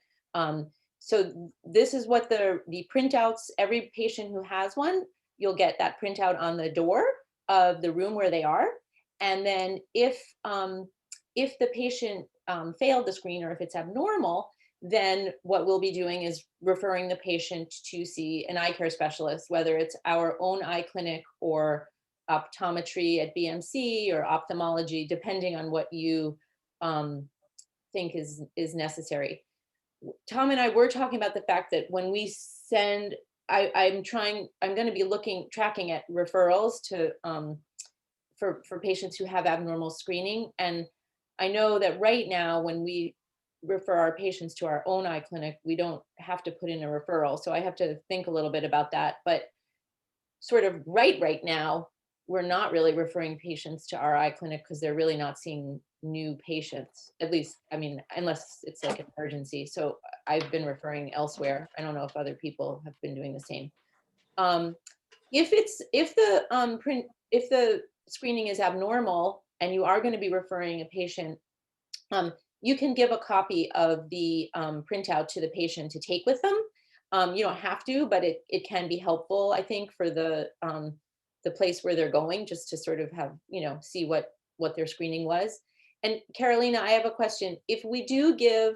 so this is what the printouts, every patient who has one, you'll get that printout on the door of the room where they are. And then if the patient failed the screen or if it's abnormal, then what we'll be doing is referring the patient to see an eye care specialist, whether it's our own eye clinic or optometry at BMC or ophthalmology, depending on what you think is necessary. Tom and I were talking about the fact that when we send, I'm going to be tracking at referrals to for patients who have abnormal screening. And I know that right now when we refer our patients to our own eye clinic, we don't have to put in a referral. So I have to think a little bit about that. But sort of right now, we're not really referring patients to our eye clinic because they're really not seeing new patients, at least, I mean, unless it's like an emergency. So I've been referring elsewhere. I don't know if other people have been doing the same. If the screening is abnormal and you are going to be referring a patient, you can give a copy of the printout to the patient to take with them. You don't have to, but it can be helpful, I think, for the place where they're going, just to sort of have, see what their screening was. And Carolina, I have a question. If we do give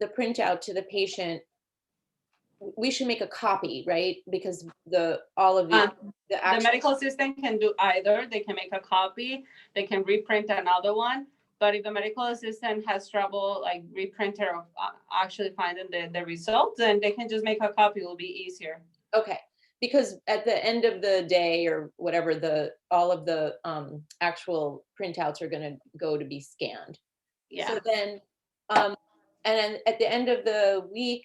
the printout to the patient, we should make a copy, right? Because the medical assistant can do either. They can make a copy, they can reprint another one. But if the medical assistant has trouble like reprinter or actually finding the results, then they can just make a copy. It will be easier. Okay, because at the end of the day or whatever, all of the actual printouts are going to go to be scanned. Yeah. So then, and then at the end of the week,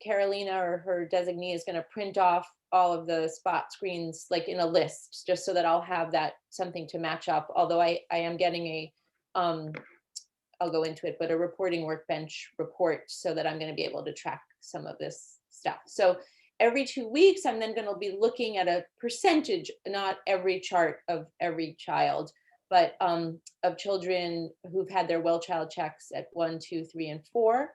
Carolina or her designee is going to print off all of the spot screens like in a list, just so that I'll have that something to match up. Although I am getting I'll go into it, but a reporting workbench report so that I'm going to be able to track some of this stuff. So every 2 weeks, I'm then going to be looking at a percentage, not every chart of every child, but of children who've had their well child checks at 1, 2, 3, and 4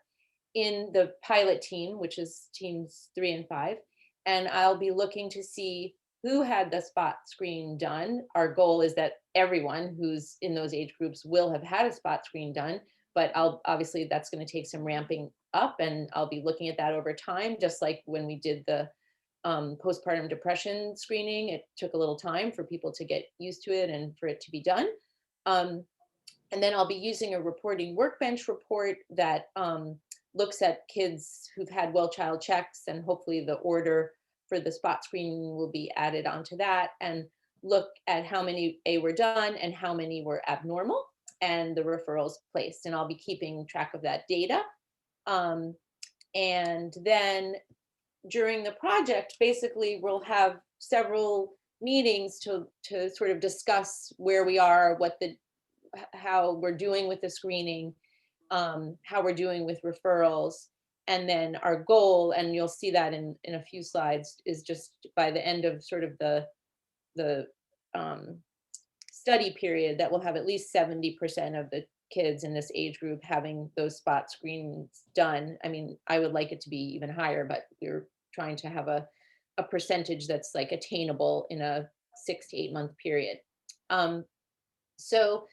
in the pilot team, which is teams 3 and 5. And I'll be looking to see who had the spot screen done. Our goal is that everyone who's in those age groups will have had a spot screen done, but obviously that's going to take some ramping up, and I'll be looking at that over time, just like when we did the postpartum depression screening. It took a little time for people to get used to it and for it to be done. And then I'll be using a reporting workbench report that looks at kids who've had well child checks, and hopefully the order for the spot screening will be added onto that, and look at how many were done and how many were abnormal and the referrals placed. And I'll be keeping track of that data. And then during the project, basically we'll have several meetings to sort of discuss where we are, what how we're doing with the screening, how we're doing with referrals. And then our goal, and you'll see that in a few slides, is just by the end of sort of the study period, that we'll have at least 70% of the kids in this age group having those spot screenings done. I mean, I would like it to be even higher, but we're trying to have a percentage that's like attainable in a 6 to 8 month period. So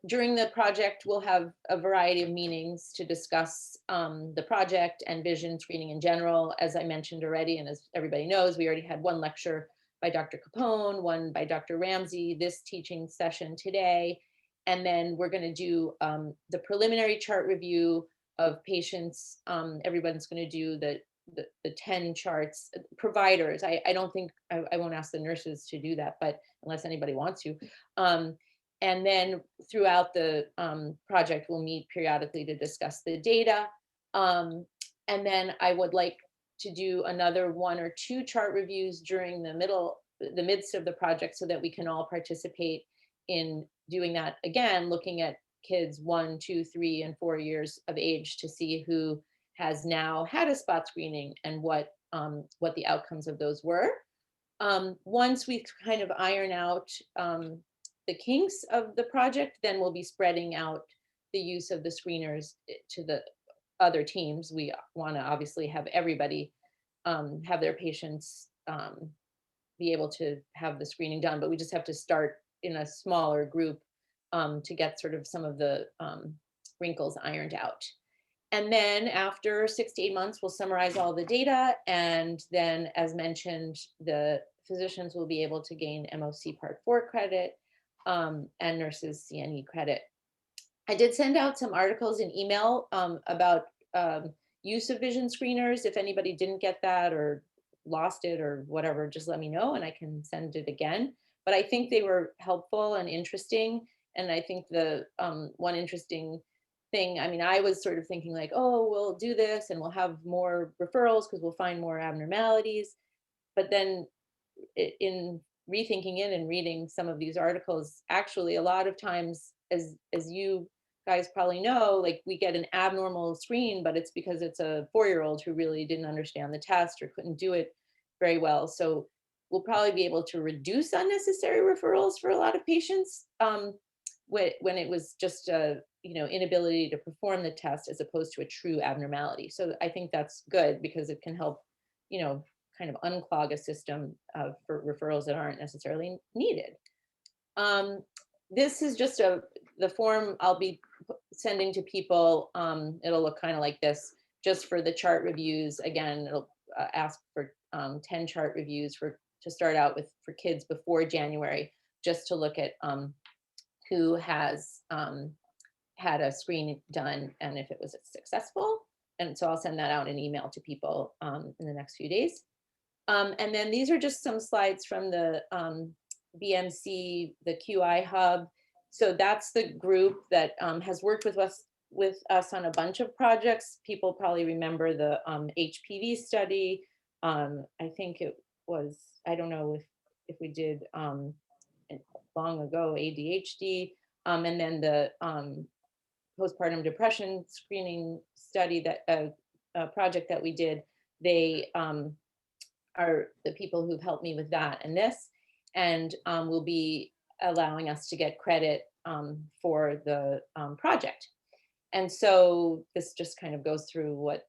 during the project, we'll have a variety of meetings to discuss the project and vision screening in general. As I mentioned already, and as everybody knows, we already had one lecture by Dr. Capone, one by Dr. Ramsey, this teaching session today. And then we're going to do the preliminary chart review of patients. Everyone's going to do the 10 charts. Providers, I don't think, I won't ask the nurses to do that, but unless anybody wants to. And then throughout the project, we'll meet periodically to discuss the data. And then I would like to do another 1 or 2 chart reviews during the midst of the project, so that we can all participate in doing that again, looking at kids 1, 2, 3, and 4 years of age to see who has now had a spot screening and what the outcomes of those were. Once we kind of iron out the kinks of the project, then we'll be spreading out the use of the screeners to the other teams. We want to obviously have everybody have their patients be able to have the screening done, but we just have to start in a smaller group to get sort of some of the wrinkles ironed out. And then after 6 to 8 months, we'll summarize all the data. And then, as mentioned, the physicians will be able to gain MOC Part 4 credit and nurses CNE credit. I did send out some articles in email about use of vision screeners. If anybody didn't get that or lost it or whatever, just let me know and I can send it again. But I think they were helpful and interesting. And I think the one interesting thing, I mean, I was sort of thinking like, oh, we'll do this and we'll have more referrals because we'll find more abnormalities. But then in rethinking it and reading some of these articles, actually a lot of times, as you guys probably know, like we get an abnormal screen, but it's because it's a 4-year-old who really didn't understand the test or couldn't do it very well. So we'll probably be able to reduce unnecessary referrals for a lot of patients when it was just a inability to perform the test as opposed to a true abnormality. So I think that's good because it can help, kind of unclog a system for referrals that aren't necessarily needed. This is just the form I'll be sending to people. It'll look kind of like this, just for the chart reviews. Again, it'll ask for 10 chart reviews to start out with for kids before January, just to look at who has had a screening done and if it was successful. And so I'll send that out in email to people in the next few days. And then these are just some slides from the BMC, the QI Hub. So that's the group that has worked with us on a bunch of projects. People probably remember the HPV study. I think it was, I don't know if we did long ago, ADHD, and then the postpartum depression screening study, that project that we did. They are the people who've helped me with that and this, and will be allowing us to get credit for the project. And so this just kind of goes through what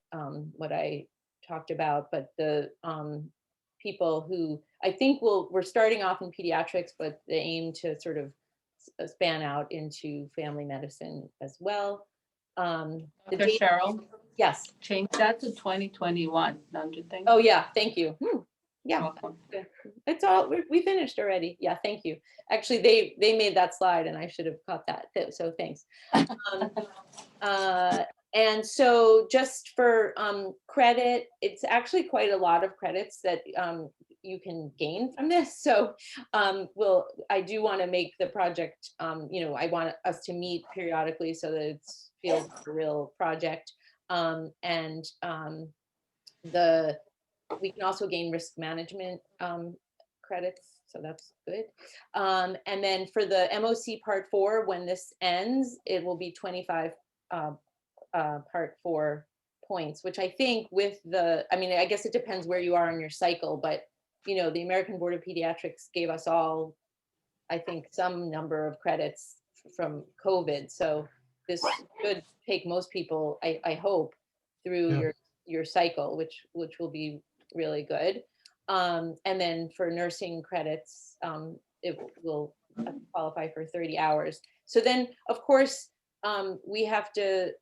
I talked about, but the people who I think we're starting off in pediatrics, but they aim to sort of span out into family medicine as well. Dr. Cheryl? Yes. Change that to 2021, don't you think? Oh yeah, thank you. Yeah, Welcome. it's all, we finished already. Yeah, thank you. Actually, they made that slide and I should have caught that, so thanks. And so just for credit, it's actually quite a lot of credits that you can gain from this. So I do want to make the project, I want us to meet periodically so that it feels like a real project. We can also gain risk management credits, so that's good. And then for the MOC Part 4, when this ends, it will be 25 Part 4 points, which I think with the, I mean, I guess it depends where you are on your cycle, but you know, the American Board of Pediatrics gave us all, I think, some number of credits from COVID. So this should take most people, I hope, through Yeah. your cycle, which will be really good. And then for nursing credits, it will qualify for 30 hours. So then, of course, we have to,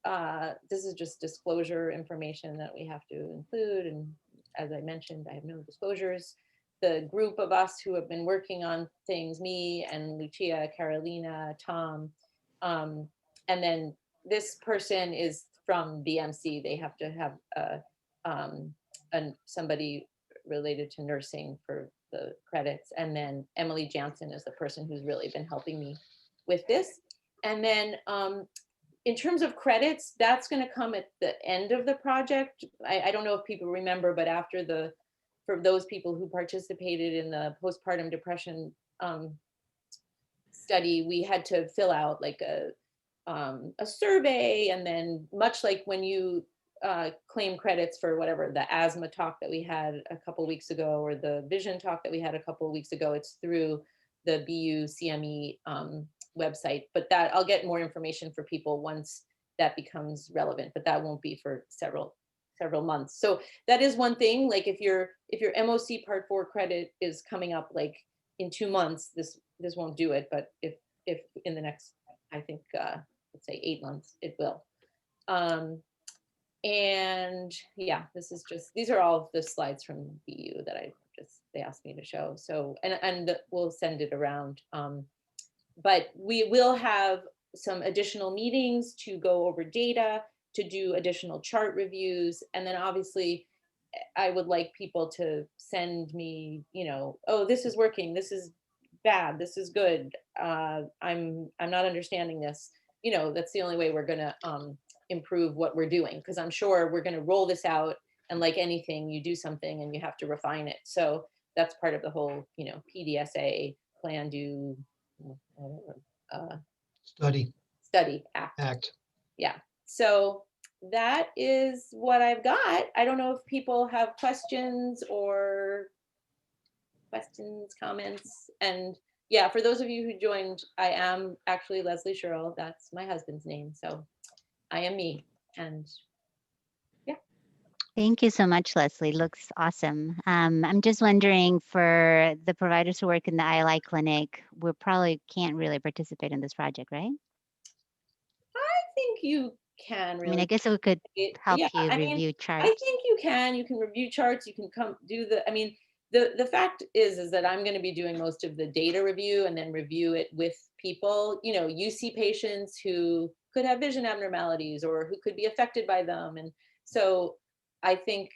this is just disclosure information that we have to include. And as I mentioned, I have no disclosures. The group of us who have been working on things, me and Lucia, Carolina, Tom, and then this person is from BMC. They have to have somebody related to nursing for the credits. And then Emily Jansen is the person who's really been helping me with this. And then in terms of credits, that's going to come at the end of the project. I don't know if people remember, but for those people who participated in the postpartum depression study, we had to fill out like a survey, and then much like when you claim credits for whatever the asthma talk that we had a couple weeks ago, or the vision talk that we had a couple weeks ago, it's through the BU CME website. But that I'll get more information for people once that becomes relevant, but that won't be for several months. So that is one thing. Like if your MOC Part 4 credit is coming up like in 2 months, this won't do it. But if in the next, I think let's say 8 months, it will. And yeah, these are all the slides from BU that they asked me to show. So, and we'll send it around. But we will have some additional meetings to go over data, to do additional chart reviews. And then obviously I would like people to send me, you know, oh, this is working, this is bad, this is good. I'm not understanding this. You know, that's the only way we're gonna improve what we're doing, because I'm sure we're gonna roll this out, and like anything, you do something and you have to refine it. So that's part of the whole, you know, PDSA plan, do, study act. Yeah. So that is what I've got. I don't know if people have questions, comments. And yeah, for those of you who joined, I am actually Leslie Sherrill. That's my husband's name. So I am me. And yeah. Thank you so much, Leslie. Looks awesome. I'm just wondering, for the providers who work in the ILI clinic, we probably can't really participate in this project, right? I think you can really. I mean, I guess we could help Yeah, you I mean, review I charts. think you can review charts, you can come do I mean, the fact is that I'm going to be doing most of the data review and then review it with people. You know, you see patients who could have vision abnormalities or who could be affected by them. And so I think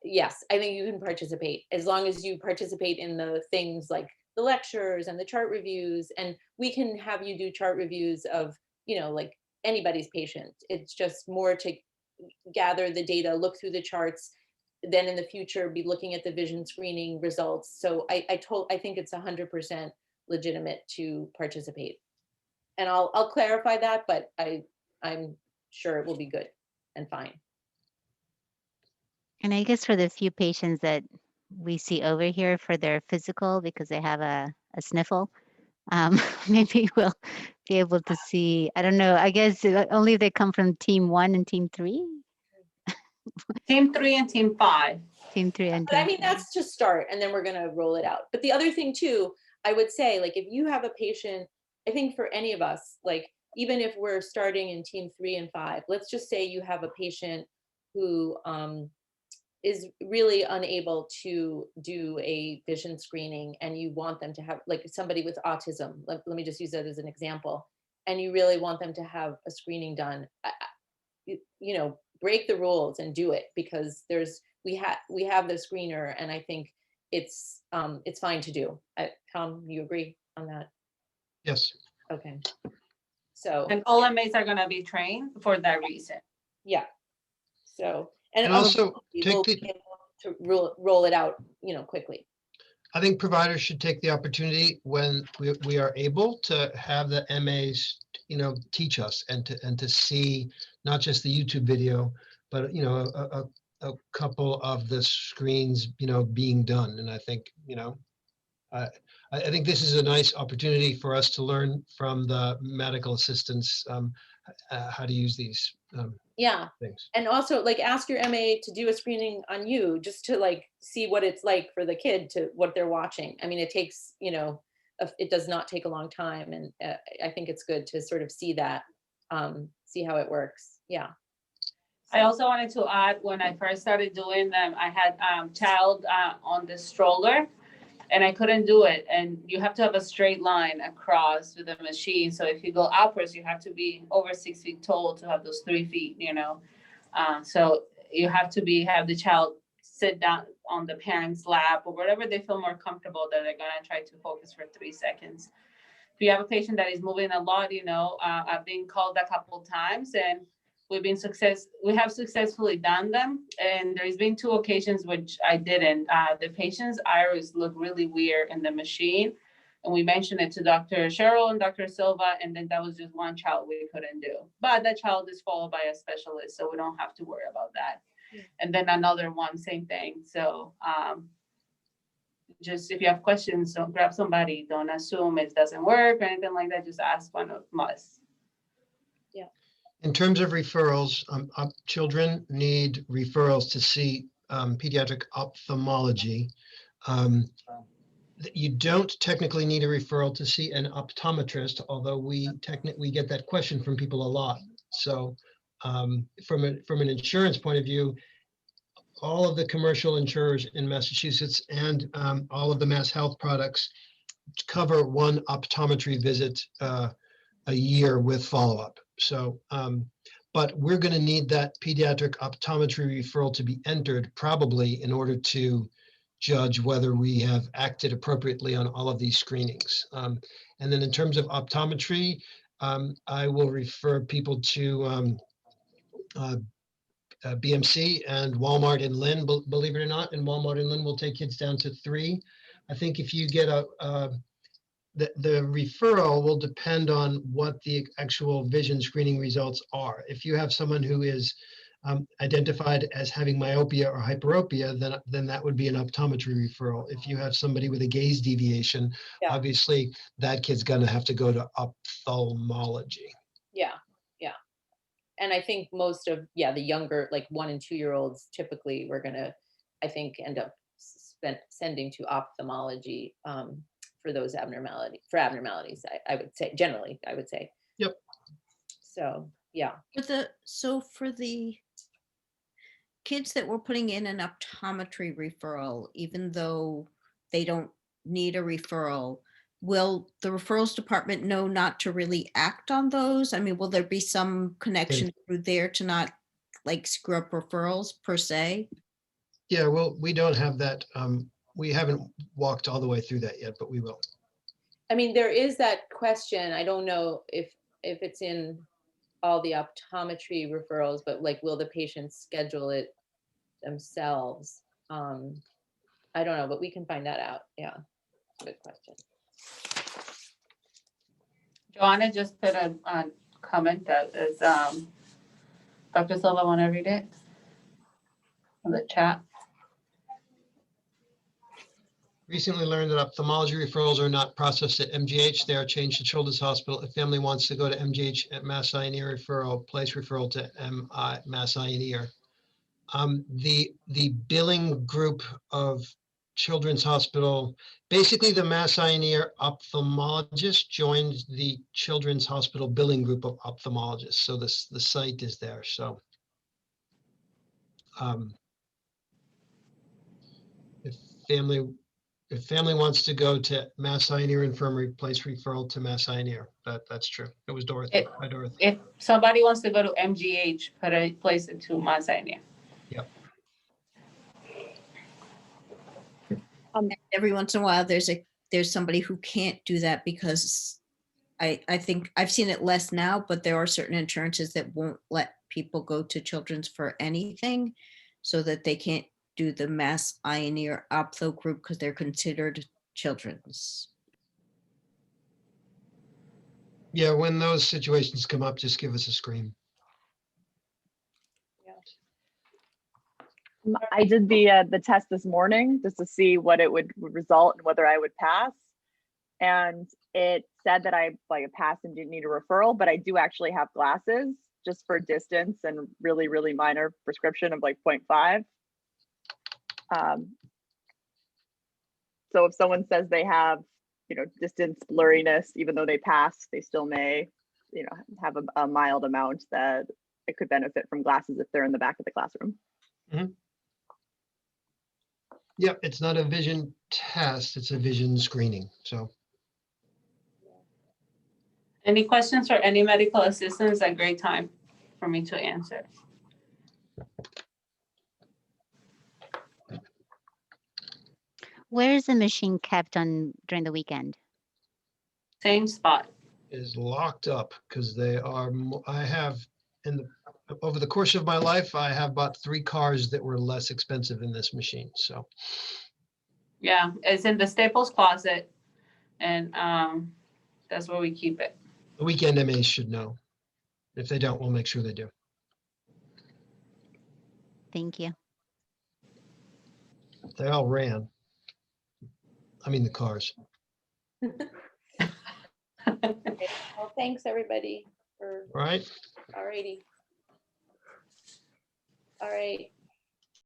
yes, I think you can participate, as long as you participate in the things like the lectures and the chart reviews. And we can have you do chart reviews of, you know, like anybody's patient. It's just more to gather the data, look through the charts, then in the future be looking at the vision screening results. So I think it's 100% legitimate to participate. And I'll clarify that, but I'm sure it will be good and fine. And I guess for the few patients that we see over here for their physical, because they have a sniffle, maybe we'll be able to see, I don't know, I guess only if they come from team 1 and team 3? Team 3 and team 5. Team 3 and But team I mean, 5. that's to start, and then we're going to roll it out. But the other thing too, I would say, like, if you have a patient, I think for any of us, like, even if we're starting in team 3 and 5, let's just say you have a patient who is really unable to do a vision screening, and you want them to have, like, somebody with autism, let me just use that as an example, and you really want them to have a screening done, you know, break the rules and do it, because we have the screener, and I think it's fine to do. Tom, you agree on that? Yes. Okay. So, And all MAs are gonna be trained for that reason. yeah. So, And also we'll take be able to roll it out, you know, quickly. I think providers should take the opportunity when we are able to have the MAs, teach us and to see not just the YouTube video, but, a couple of the screens, being done. And I think, I think this is a nice opportunity for us to learn from the medical assistants how to use these Yeah. things. And also like ask your MA to do a screening on you just to like see what it's like for the kid to what they're watching. I mean, it takes, it does not take a long time. And I think it's good to sort of see that, see how it works. Yeah. I also wanted to add, when I first started doing them, I had child on the stroller and I couldn't do it. And you have to have a straight line across with the machine. So if you go upwards, you have to be over 6 feet tall to have those 3 feet, So you have to have the child sit down on the parent's lap or whatever they feel more comfortable that they're gonna try to focus for 3 seconds. If you have a patient that is moving a lot, I've been called a couple times and we have successfully done them. And there's been 2 occasions which I didn't. The patient's iris looked really weird in the machine. And we mentioned it to Dr. Cheryl and Dr. Silva, and then that was just one child we couldn't do. But that child is followed by a specialist, so we don't have to worry about that. And then another one, same thing. So just if you have questions, don't grab somebody. Don't assume it doesn't work or anything like that. Just ask one of us. In terms of referrals, children need referrals to see pediatric ophthalmology. You don't technically need a referral to see an optometrist, although we get that question from people a lot. So from an insurance point of view, all of the commercial insurers in Massachusetts and all of the Mass Health products cover one optometry visit a year with follow-up. So, but we're going to need that pediatric optometry referral to be entered probably in order to judge whether we have acted appropriately on all of these screenings. And then in terms of optometry, I will refer people to BMC and Walmart and Lynn, believe it or not, and Walmart and Lynn will take kids down to 3. I think if you get the referral will depend on what the actual vision screening results are. If you have someone who is identified as having myopia or hyperopia, then that would be an optometry referral. If you have somebody with a gaze deviation, obviously that kid's gonna have to go to ophthalmology. Yeah. And I think most of, the younger, like 1 and 2-year-olds, typically we're gonna, I think, end up sending to ophthalmology for those abnormalities. I would say, generally, I would say. Yep. So, yeah. So for the kids that we're putting in an optometry referral, even though they don't need a referral, will the referrals department know not to really act on those? I mean, will there be some connection through there to not like screw up referrals per se? Yeah, well, we don't have that. We haven't walked all the way through that yet, but we will. I mean, there is that question. I don't know if it's in all the optometry referrals, but like, will the patients schedule it themselves? I don't know, but we can find that out. Yeah, good question. Joanna just put a comment that is, Dr. Silva, want to read it? In the chat. Recently learned that ophthalmology referrals are not processed at MGH. They are changed to Children's Hospital. If family wants to go to MGH at Mass Eye and Ear referral, place referral to Mass Eye and Ear. The billing group of Children's Hospital, basically the Mass Eye and Ear ophthalmologist joined the Children's Hospital billing group of ophthalmologists. So the site is there. So if family wants to go to Mass Eye and Ear Infirmary, place referral to Mass Eye and Ear. That's true. It was Dorothy. Hi, Dorothy. If somebody wants to go to MGH, place it to Mass Eye and Ear. Yep. Every once in a while, there's somebody who can't do that because I think I've seen it less now, but there are certain insurances that won't let people go to Children's for anything, so that they can't do the Mass Eye Optho group because they're considered children's. Yeah, when those situations come up, just give us a scream. I did the test this morning just to see what it would result and whether I would pass. And it said that I passed and didn't need a referral, but I do actually have glasses just for distance and really, really minor prescription of like 0.5. So if someone says they have, distance blurriness, even though they pass, they still may, have a mild amount that it could benefit from glasses if they're in the back of the classroom. Yep, it's not a vision test, it's a vision screening. So Any questions or any medical assistance? A great time for me to answer. Where is the machine kept on during the weekend? Same spot. is locked up because they are, I have over the course of my life, I have bought 3 cars that were less expensive than this machine. So Yeah, it's in the Staples closet, and that's where we keep it. the weekend MAs should know. If they don't, we'll make sure they do. Thank you. They all ran. I mean, the cars. Okay, well, thanks, everybody, for, Right? alrighty. All right,